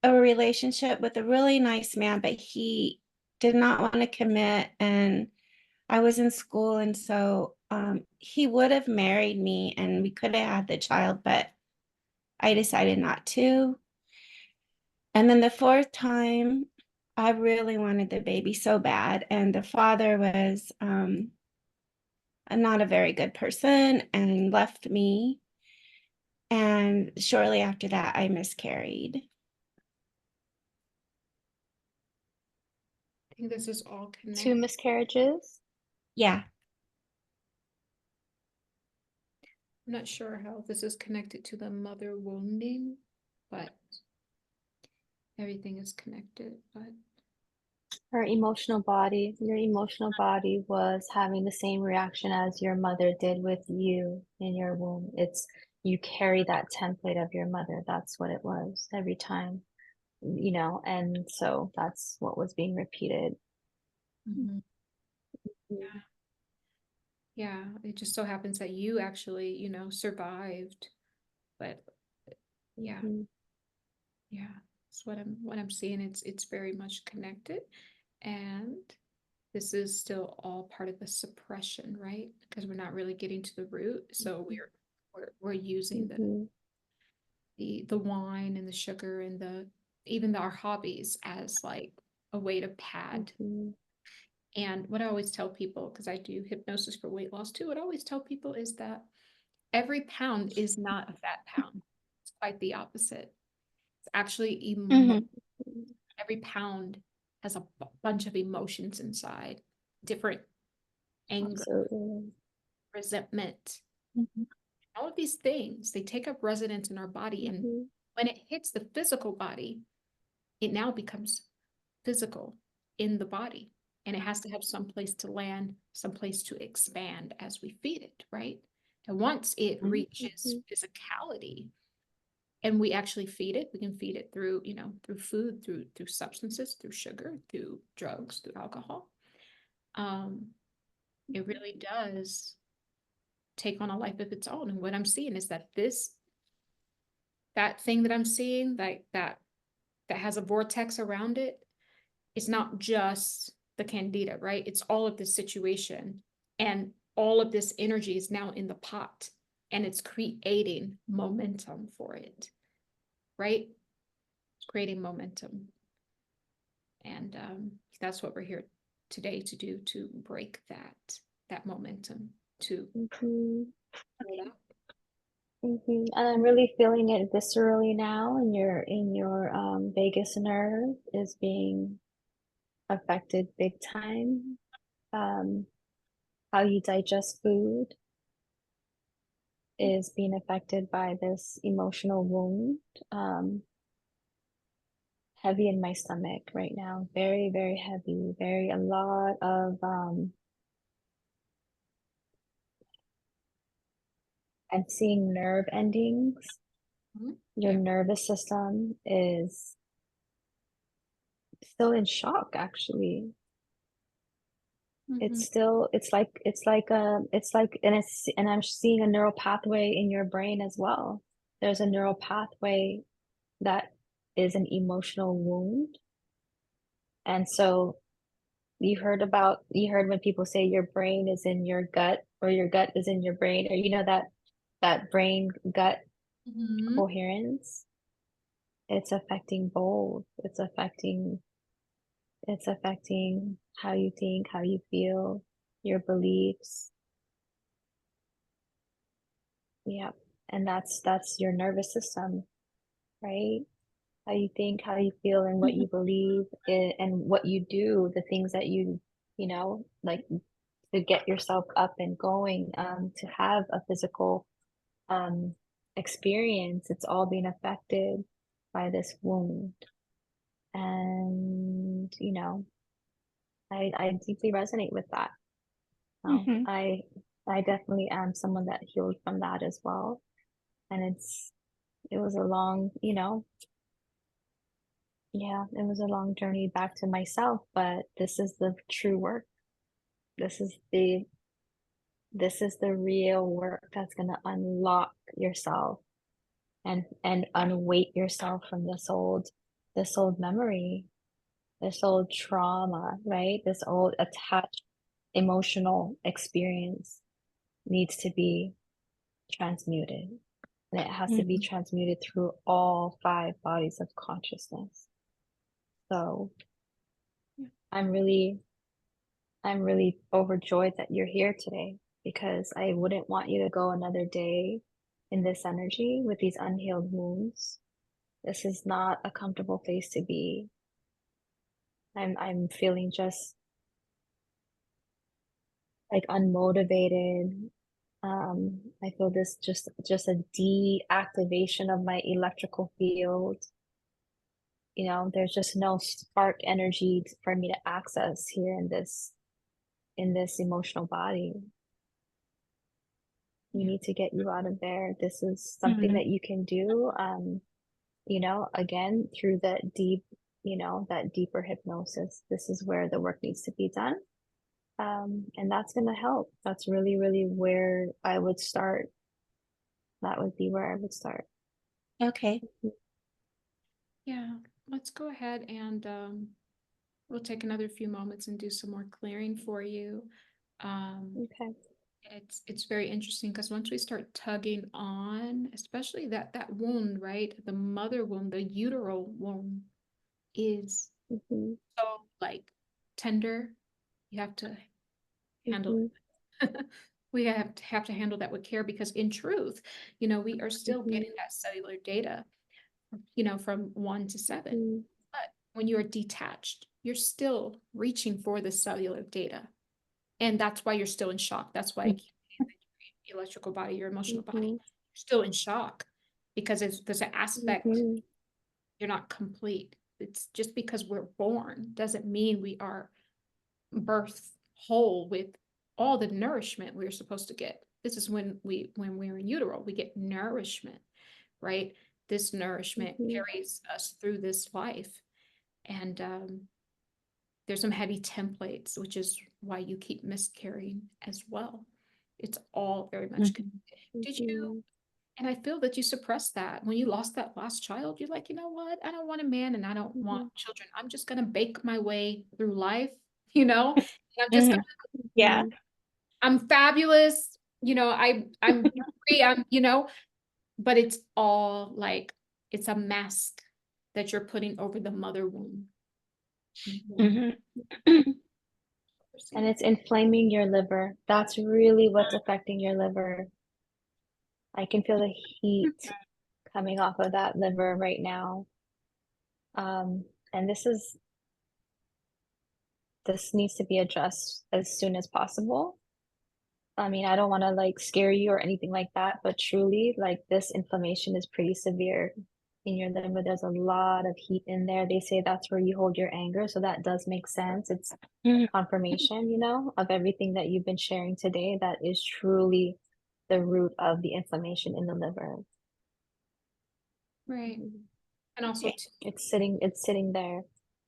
a relationship with a really nice man, but he did not want to commit. And I was in school. And so he would have married me and we could have had the child, but I decided not to. And then the fourth time, I really wanted the baby so bad. And the father was not a very good person and left me. And shortly after that, I miscarried. I think this is all 2 connected. miscarriages. Yeah. I'm not sure how this is connected to the mother wounding, but everything is connected. But Your emotional body was having the same reaction as your mother did with you in your womb. you carry that template of your mother. That's what it was every time, you know, and so that's what was being repeated. Mhm. Yeah. Yeah, it just so happens that you actually, survived. But yeah, Mhm. yeah, that's what I'm seeing. It's very much connected. And this is still all part of the suppression, right? Because we're not really getting to the root. So we're using Mhm. the wine and the sugar and even our hobbies as like a way to pad. Mhm. And what I always tell people, because I do hypnosis for weight loss too, what I always tell people is that every pound is not a fat pound. It's quite the opposite. It's actually Mhm. every pound has a bunch of emotions inside, different anger, Absolutely. resentment, Mhm. all of these things. They take up residence in our body. And Mhm. when it hits the physical body, it now becomes physical in the body. And it has to have some place to land, some place to expand as we feed it, right? And once it reaches Mhm. physicality, and we actually feed it, we can feed it through, through food, through substances, through sugar, through drugs, through alcohol. It really does take on a life of its own. And what I'm seeing is that that thing that I'm seeing, like that has a vortex around it, is not just the candida, right? It's all of this situation, and all of this energy is now in the pot, and it's creating momentum for it, right? It's creating momentum. And that's what we're here today to do, to break that momentum, to Mhm. pull it out. Mhm. And I'm really feeling it viscerally now, and your vagus nerve is being affected big time. Um, how you digest food is being affected by this emotional wound. Um, Heavy in my stomach right now, very, very heavy, very a lot of I'm seeing nerve endings. Mhm. Your Yeah. nervous system is still in shock, actually. Mhm. It's still, and I'm seeing a neural pathway in your brain as well. There's a neural pathway that is an emotional wound. And so you heard when people say your brain is in your gut or your gut is in your brain, or you know that brain gut Mhm. coherence. It's affecting both. It's affecting how you think, how you feel, your beliefs. Yeah. And that's your nervous system, right? How you think, how you feel, and what you believe, and what you do, the things that like to get yourself up and going, to have a physical um, experience. It's all being affected by this wound. And, I deeply resonate with that. No, Mhm. I definitely am someone that healed from that as well. And it was a long, yeah, it was a long journey back to myself, but this is the true work. This is the this is the real work that's going to unlock yourself and unweight yourself from this old memory, this old trauma, right? This old attached emotional experience needs to be transmuted. And it has to be Mhm. transmuted through all five bodies of consciousness. So I'm really, I'm really overjoyed that you're here today, because I wouldn't want you to go another day in this energy with these unhealed wounds. This is not a comfortable place to be. I'm feeling just like unmotivated. I feel this just a deactivation of my electrical field. There's just no spark energy for me to access here in this emotional body. We need to get you out of there. This is something that you can do, you know, again, through the deep, you know, that deeper hypnosis. This is where the work needs to be done. And that's going to help. That's really, really where I would start. That would be where I would start. Okay. Yeah, let's go ahead and we'll take another few moments and do some more clearing for you. Okay. It's very interesting because once we start tugging on, especially that wound, right? The mother wound, the uteral wound is Mm-hmm. so like tender. You have to handle Mm-hmm. it. We have to handle that with care because in truth, you know, we are still Mm-hmm. getting that cellular data, you know, from 1 to 7. Mm-hmm. But when you're detached, you're still reaching for the cellular data. And that's why you're still in shock. That's why your electrical body, your emotional body, Mm-hmm. you're still in shock because there's an aspect Mm-hmm. you're not complete. It's just because we're born doesn't mean we are birthed whole with all the nourishment we're supposed to get. This is when we're in utero, we get nourishment, right? This nourishment Mm-hmm. carries us through this life. And there's some heavy templates, which is why you keep miscarrying as well. It's all very much connected. Did you, Mm-hmm. and I feel that you suppressed that when you lost that last child. You're like, you know what? I don't want a man and I don't want children. I'm just gonna bake my way through life, you know? And I'm just gonna, Yeah. I'm fabulous, you know, I'm free, I'm, you know, but it's all like it's a mask that you're putting over the mother womb. Mhm. And it's inflaming your liver. That's really what's affecting your liver. I can feel the heat coming off of that liver right now. And this needs to be addressed as soon as possible. I mean, I don't want to like scare you or anything like that, but truly, like this inflammation is pretty severe in your liver. There's a lot of heat in there. They say that's where you hold your anger, so that does make sense. It's Mhm. confirmation, you know, of everything that you've been sharing today. That is truly the root of the inflammation in the liver. Right. Mhm. And also Okay. It's sitting there.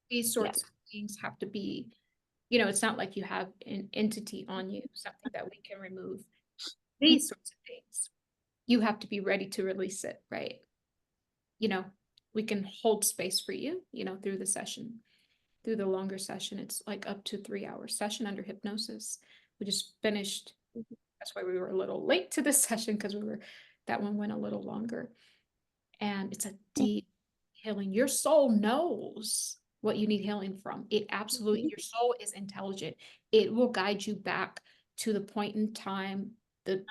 these Yeah. sorts of things have to be, you know, it's not like you have an entity on you, something that we can remove. These sorts of things, you have to be ready to release it, right? You know, we can hold space for you, you know, through the session, through the longer session. It's like up to 3 hour session under hypnosis. We just finished. That's why we were a little late to this session because that one went a little longer. And it's a deep healing. Your soul knows what you need healing from. It absolutely, your soul is intelligent. It will guide you back to the point in time, the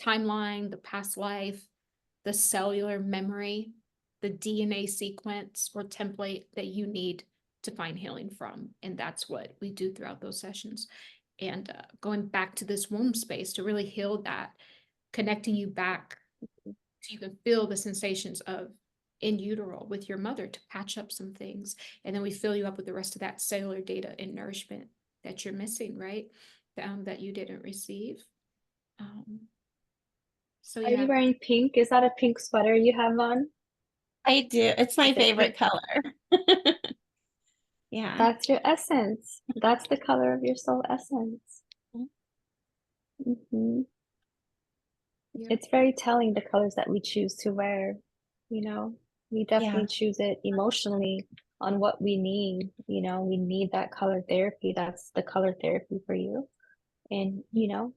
timeline, the past life, the cellular memory, the DNA sequence or template that you need to find healing from. And that's what we do throughout those sessions. And going back to this womb space to really heal that, connecting you back so you can feel the sensations of in utero with your mother to patch up some things. And then we fill you up with the rest of that cellular data and nourishment that you're missing, right? That you didn't receive. So Are you yeah, wearing pink? Is that a pink sweater you have on? I do. It's my With the favorite pink. color. Yeah. That's your essence. That's the color of your soul essence. Hmm. yeah, It's very telling the colors that we choose to wear. You know, we Yeah. definitely choose it emotionally on what we need. You know, we need that color therapy. That's the color therapy for you. And, you know,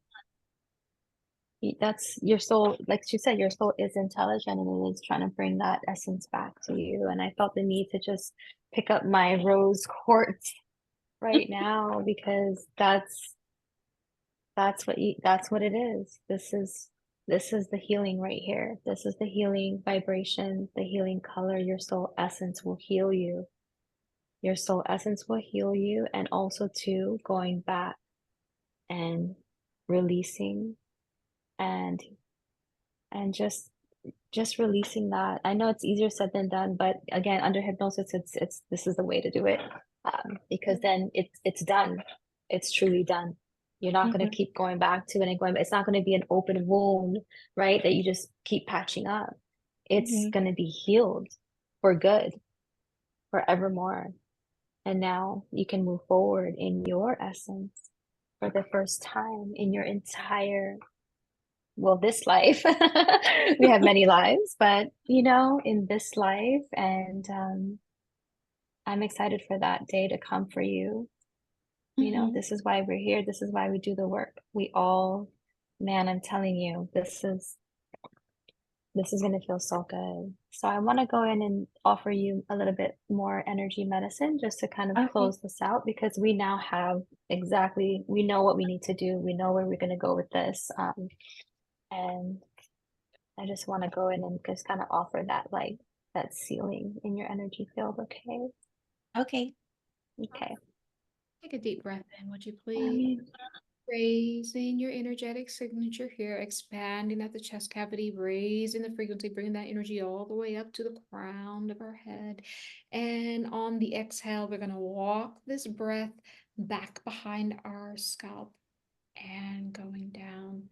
that's your soul, like you said, your soul is intelligent and it is trying to bring that essence back to you. And I felt the need to just pick up my rose quartz right now because that's what it is. This is the healing right here. This is the healing vibration, the healing color. Your soul essence will heal you. Your soul essence will heal you, and also too going back and releasing and just releasing that. I know it's easier said than done, but again, under hypnosis, it's this is the way to do it, because then it's done. It's truly done. You're not going Mhm. to keep going back to it and going, it's not going to be an open wound, right? That you just keep patching up. It's Mhm. going to be healed for good, forevermore. And now you can move forward in your essence for the first time in your entire, well, this life. We have many lives, but in this life. And I'm excited for that day to come for you. Mhm. This is why we're here. This is why we do the work. Man, I'm telling you, this is going to feel so good. So I want to go in and offer you a little bit more energy medicine just to kind of Okay. close this out, because we now have we know what we need to do. We know where we're going to go with this. And I just want to go in and just kind of offer that, like, that ceiling in your energy field. Okay. Okay. Okay. Take a deep breath in, would you I please? mean, Raising your energetic signature here, expanding at the chest cavity, raising the frequency, bringing that energy all the way up to the crown of our head. And on the exhale, we're going to walk this breath back behind our scalp and going down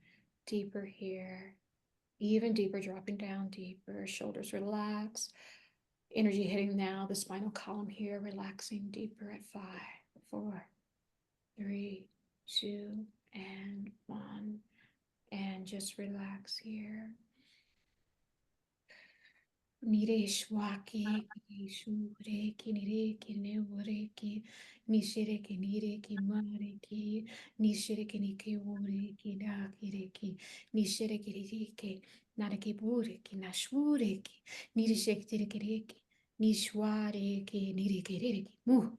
deeper here, even deeper, dropping down deeper. Shoulders relax. Energy hitting now the spinal column here, relaxing deeper at 5, 4, 3, 2, and 1. And just relax here. Nireshwaki, Nireshureki, Nireki, Neureki, Nishireki, Nireki, Mareki, Nishireki, Nike, Ureki, Nakireki, Nishireki, Riki, Nareki, Bureki, Nashureki, Niresheki, Reki, Nishwareki, Nireki, Reki, Mu,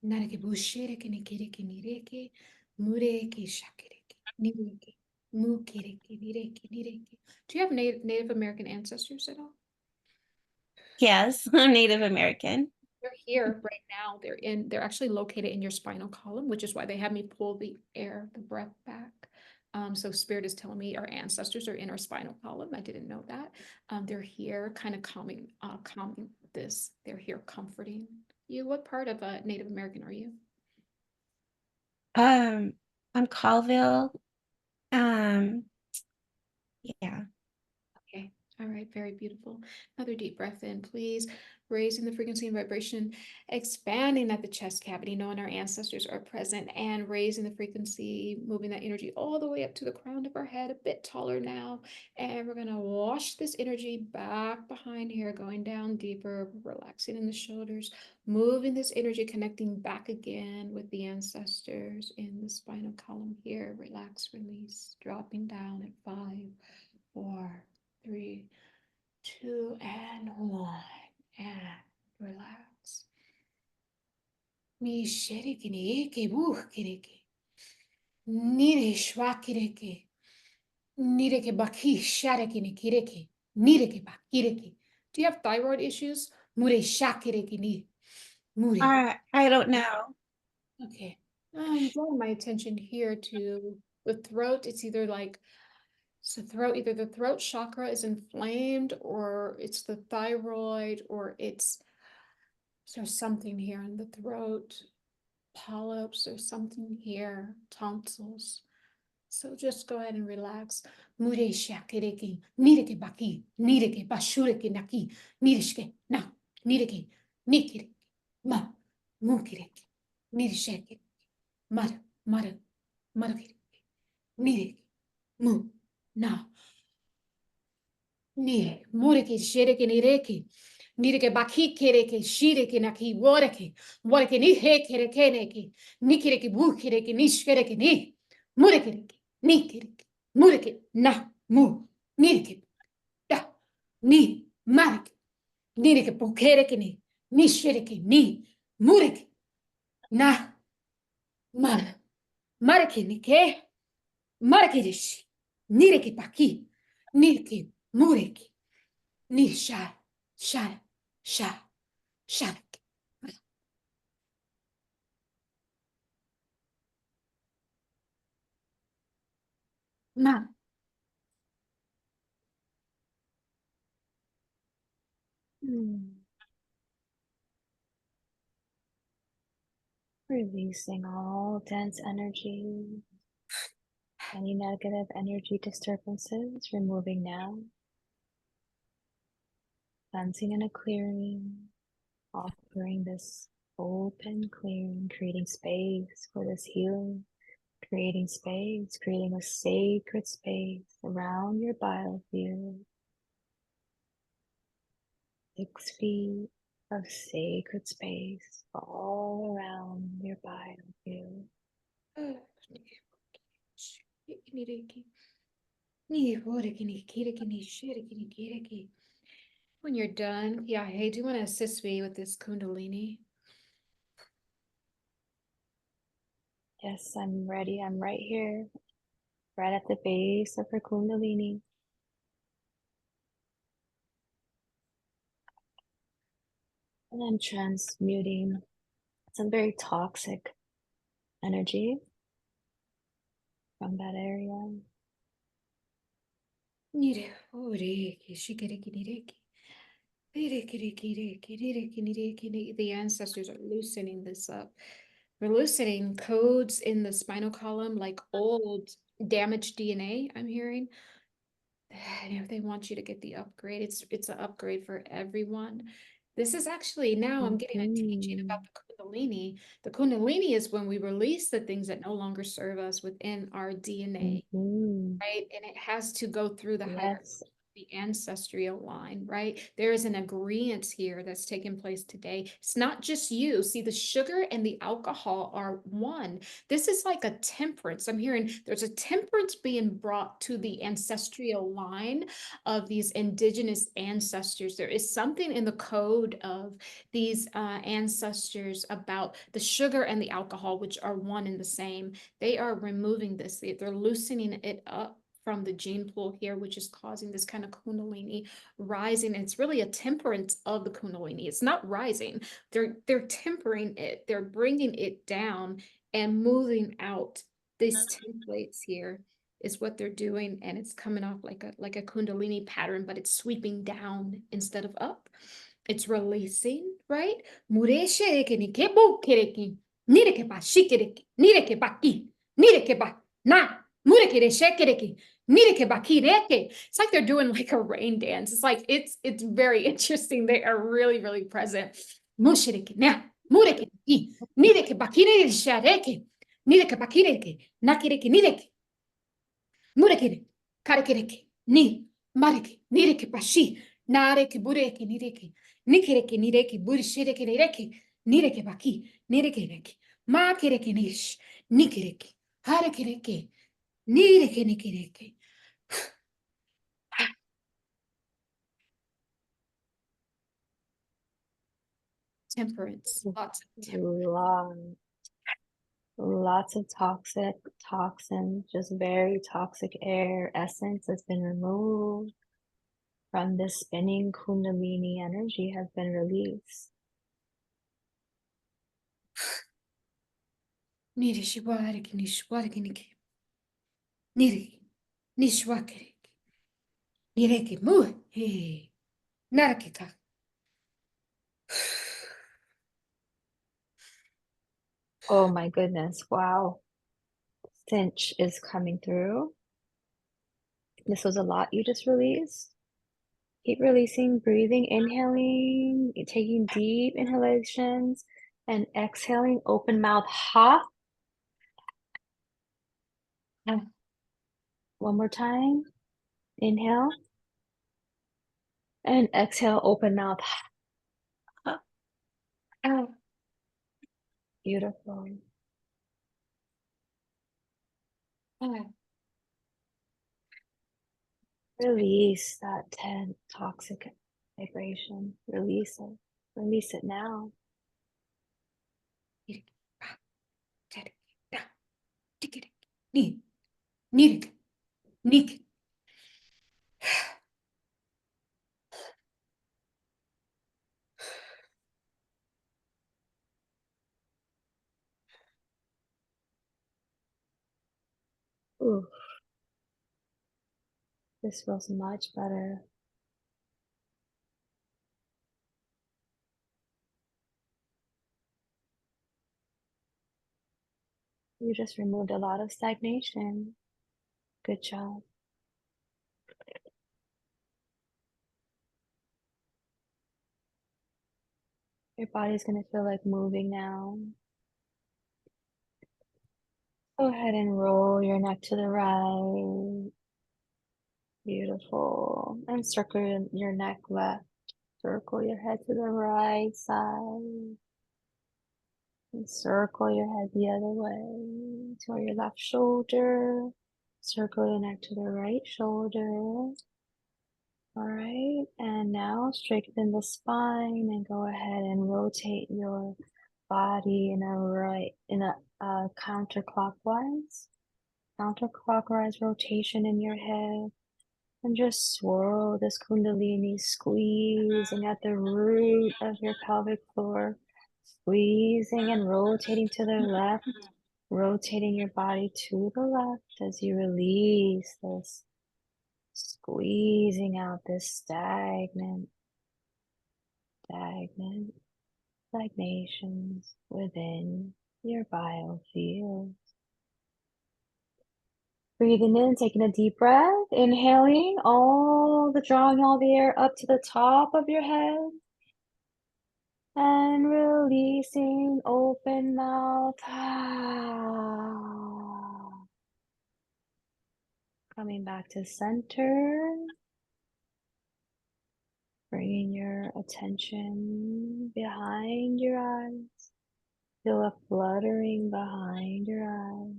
Nareki, Bushireki, Nikireki, Nireki, Mureki, Shakireki, Nireki, Mukireki, Nireki, Nireki. Do you have Native American ancestors at all? Yes, I'm Native American. They're here right now. They're actually located in your spinal column, which is why they have me pull the air, the breath back. So spirit is telling me our ancestors are in our spinal column. I didn't know that. They're here kind of calming this. They're here comforting you. What part of Native American are you? Um, I'm Colville. Um, yeah. Okay. All right. Very beautiful. Another deep breath in, please. Raising the frequency and vibration, expanding at the chest cavity, knowing our ancestors are present, and raising the frequency, moving that energy all the way up to the crown of our head, a bit taller now. And we're going to wash this energy back behind here, going down deeper, relaxing in the shoulders, moving this energy, connecting back again with the ancestors in the spinal column here. Relax, release, dropping down at 5, 4, 3, 2, and 1. And relax. Mi sheriki ni eke buhkiriki. Nire shwakiriki. Nireke baki shariki ni kiriki. Nireke bakiriki. Do you have thyroid issues? Mure shakiriki ni. Mure. I don't know. Okay. I'm drawing my attention here to the throat. It's either like So either the throat chakra is inflamed, or it's the thyroid, or there's something here in the throat, polyps, there's something here, tonsils. So just go ahead and relax. Mure shakireki, nireke baki, nireke bashureke naki, nirishke na, nireke, nikireke, ma, mukireke, nirisheke, mar, mar, markireke, nireke, mu, na. Ni muriki shiriki ni reki. Nirike baki kireke shiriki naki woreke. Woreke ni he kireke neki. Nikiriki bukireki nishkereki ni. Murikiriki. Nikiriki. Muriki na mu. Niriki da. Ni mariki. Nirike bukereki ni. Nishkereki ni. Muriki na mar. Mariki nike. Mariki rishi. Niriki baki. Niriki muriki. Ni shar, shar, shar, shar. Ma, hmm, releasing all dense energy. Any negative energy disturbances, removing now. Cleansing and a clearing, offering this open clearing, creating space for this healing, creating space, creating a sacred space around your biofield. 6 feet of sacred space all around your biofield. When you're done, yeah, hey, do you want to assist me with this Kundalini? Yes, I'm ready. I'm right here, right at the base of her Kundalini. And I'm transmuting some very toxic energy from that area. The ancestors are loosening this up. We're loosening codes in the spinal column, like old damaged DNA, I'm hearing. If they want you to get the upgrade, it's an upgrade for everyone. This is actually, now I'm getting a teaching about the Kundalini. The Kundalini is when we release the things that no longer serve us within our DNA, right? And it has to go through the hierarchy, Yes. the ancestral line, right? There is an agreement here that's taking place today. It's not just you. See, the sugar and the alcohol are one. This is like a temperance. I'm hearing there's a temperance being brought to the ancestral line of these indigenous ancestors. There is something in the code of these ancestors about the sugar and the alcohol, which are one and the same. They are removing this. They're loosening it up from the gene pool here, which is causing this kind of Kundalini rising. And it's really a temperance of the Kundalini. It's not rising. They're tempering it. They're bringing it down and moving out. These templates here is what they're doing, and it's coming off like a Kundalini pattern, but it's sweeping down instead of up. It's releasing, right? Mureshereke ni kebo kereki, nireke ba shikereki, nireke ba ki, nireke ba na, murekere shekereki, nireke ba kireke. It's like they're doing like a rain dance. It's like it's very interesting. They are really, really present. Mushireke na, mureke ki, nireke ba kireke shareke, nireke ba kireke, nakireke nireke. Murekere, karekereke, ni, mareke, nireke pashi, nareke, bureke, nireke, nikereke, nireke, burishireke, nireke, nireke baki, nireke reke, makereke nish, nikereke, harekereke, nireke, nikereke. Temperance, lots of temperance. Lots of toxic toxins, just very toxic air essence has been removed from this spinning Kundalini energy, has been released. Nirishiwareke, nishwareke, nike, nireke, nishwakereke, nireke, mu, he, narakeka. Oh my goodness, wow. Stench is coming through. This was a lot you just released. Keep releasing, breathing, inhaling, taking deep inhalations, and exhaling, open mouth, ha. One more time. Inhale. And exhale, open mouth. Beautiful. Release that 10 toxic vibration. Release it. Release it now. Ooh, this feels much better. You just removed a lot of stagnation. Good job. Your body's going to feel like moving now. Go ahead and roll your neck to the right. Beautiful. And circle your neck left. Circle your head to the right side. And circle your head the other way to your left shoulder. Circle your neck to the right shoulder. All right, and now straighten the spine and go ahead and rotate your body in a counterclockwise rotation in your head, and just swirl this Kundalini, squeezing at the root of your pelvic floor, squeezing and rotating to the left, rotating your body to the left as you release this, squeezing out this stagnations within your biofield. Breathing in, taking a deep breath, inhaling drawing all the air up to the top of your head. And releasing, open mouth. Coming back to center. Bringing your attention behind your eyes. Feel a fluttering behind your eyes.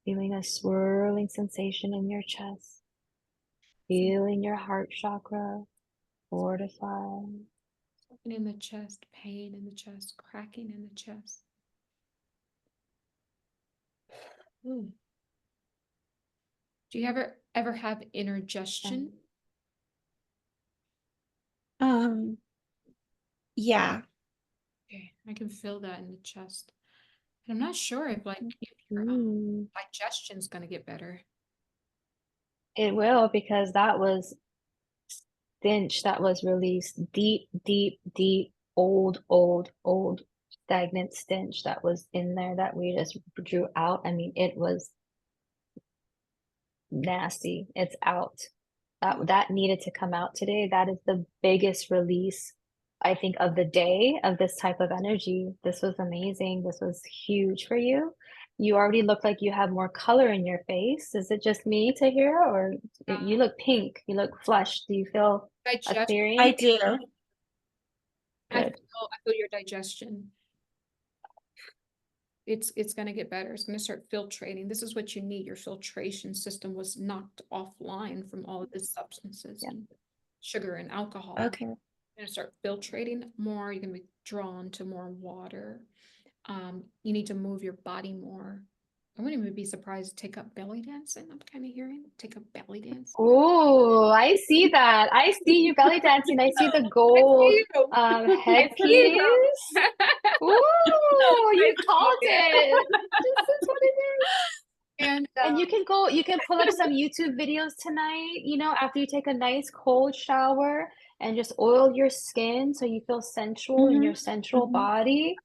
Feeling a swirling sensation in your chest. Feeling your heart chakra fortify. In the chest, pain in the chest, cracking in the chest. Ooh. Do you ever have indigestion? Yeah. Okay, I can feel that in the chest. And I'm not sure if if your digestion's gonna get better. It will, because that was stench that was released, deep, old stagnant stench that was in there that we just drew out. I mean, it was nasty. It's out. That needed to come out today. That is the biggest release, I think, of the day of this type of energy. This was amazing. This was huge for you. You already look like you have more color in your face. Is it just me, Tahira, or you look pink? You look flushed. Do you feel a clearing? I do. I feel your digestion. It's going to get better. It's going to start filtrating. This is what you need. Your filtration system was knocked offline from all of these substances and sugar and alcohol. Okay. You're going to start filtrating more. You're going to be drawn to more water. You need to move your body more. I wouldn't even be surprised. Take up belly dancing. I'm kind of hearing. Take up belly dancing. Oh, I see that. I see you belly dancing. I see the gold headpiece. Ooh, you called it. This is what it is. And you can pull up some YouTube videos tonight, after you take a nice cold shower, and just oil your skin so you feel sensual in your sensual body.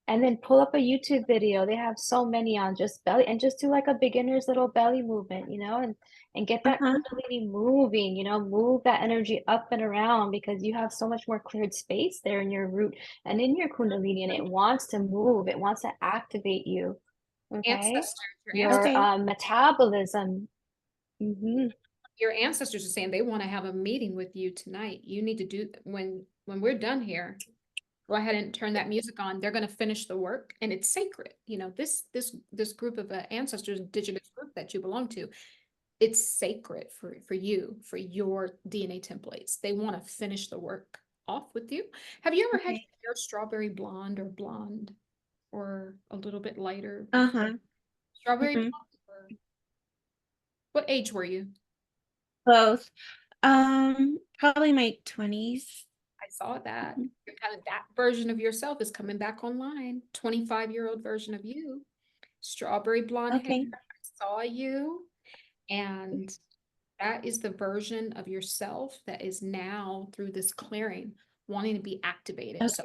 And then pull up a YouTube video. They have so many on just belly, and just do like a beginner's little belly movement, and get that Kundalini moving, move that energy up and around, because you have so much more cleared space there in your root and in your Kundalini, and it wants to move. It wants to activate you. Okay. Your metabolism. Your ancestors are saying they want to have a meeting with you tonight. You need to do when we're done here. Go ahead and turn that music on. They're going to finish the work, and it's sacred. This group of ancestors, indigenous group that you belong to, it's sacred for you, for your DNA templates. They want to finish the work off with you. Have you ever had your hair strawberry blonde or blonde, or a little bit lighter? Strawberry blonde. What age were you? Both. Probably my 20s. I saw that. Kind of that version of yourself is coming back online. 25-year-old version of you. Strawberry blonde hair. I saw you. And that is the version of yourself that is now, through this clearing, wanting to be activated. So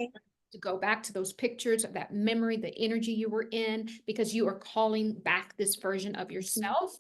to go back to those pictures of that memory, the energy you were in, because you are calling back this version of yourself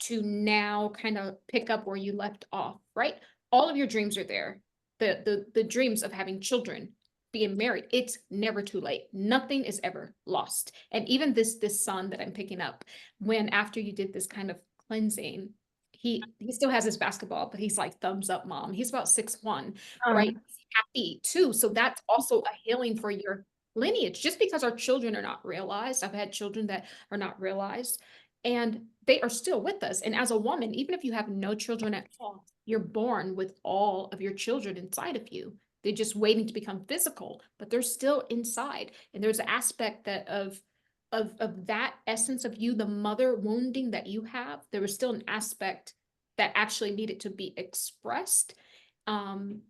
to now kind of pick up where you left off, right? All of your dreams are there. The dreams of having children, being married, it's never too late. Nothing is ever lost. And even this son that I'm picking up, when after you did this kind of cleansing, he still has his basketball, but he's like thumbs up mom. He's about 6'1", right? He's happy too. So that's also a healing for your lineage. Just because our children are not realized, I've had children that are not realized, and they are still with us. And as a woman, even if you have no children at all, you're born with all of your children inside of you. They're just waiting to become physical, but they're still inside. And there's an aspect that of that essence of you, the mother wounding that you have, there was still an aspect that actually needed to be expressed,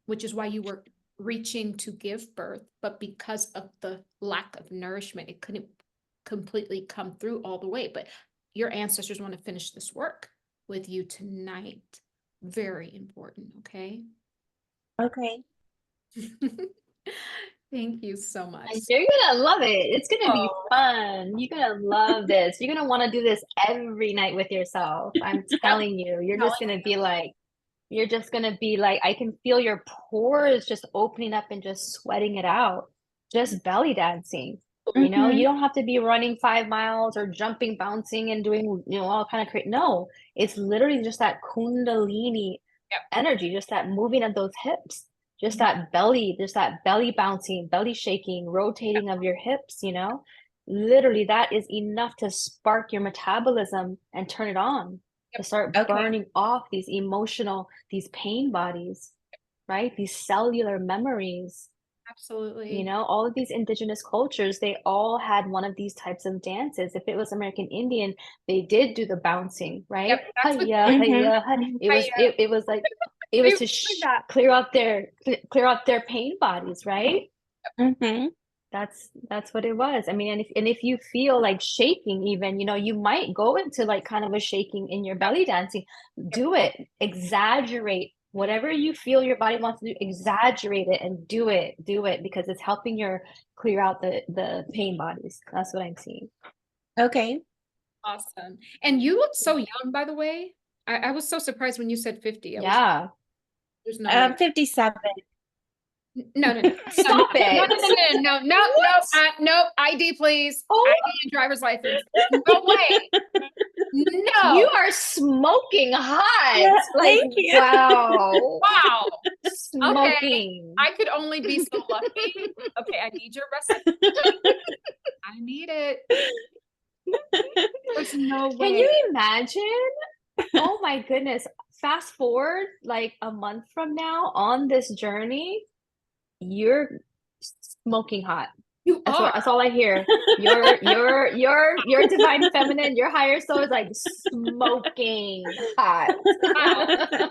which is why you were reaching to give birth, but because of the lack of nourishment, it couldn't completely come through all the way. But your ancestors want to finish this work with you tonight. Very important, okay? Okay. Thank you so much. You're gonna love it. It's gonna be Oh. fun. You're gonna love this. You're gonna want to do this every night with yourself. I'm telling you, you're just gonna be like, I can feel your pores just opening up and just sweating it out. Just belly dancing. You know, you don't have to be running 5 miles or jumping, bouncing, and doing, all kind of crazy. No, it's literally just that Kundalini energy, just that moving of those hips, just that belly bouncing, belly shaking, rotating of your hips, literally that is enough to spark your metabolism and turn it on, to start burning off these these pain bodies, right? These cellular memories. Absolutely. All of these indigenous cultures, they all had one of these types of dances. If it was American Indian, they did do the bouncing, right? Yep, that's what Hiya, hiya. It was like, it was to clear out their pain bodies, right? That's what it was. I mean, and if you feel like shaking, even, you might go into like kind of a shaking in your belly dancing. Do it. Exaggerate whatever you feel your body wants to do. Exaggerate it and do it because it's helping clear out the pain bodies. That's what I'm seeing. Okay. Awesome. And you look so young, by the way. I was so surprised when you said 50. There's no way. 57. No. Stop it. No. ID, please. ID and driver's license. No way. No. You are smoking hot. Yeah, like, thank you. wow. Wow. Smoking. Okay. I could only be so lucky. Okay, I need your recipe. I need it. There's no way. Can you imagine? Oh my goodness. Fast forward like a month from now on this journey, you're smoking hot. You are. That's all I hear. Your divine feminine, your higher soul is like smoking hot. Wow.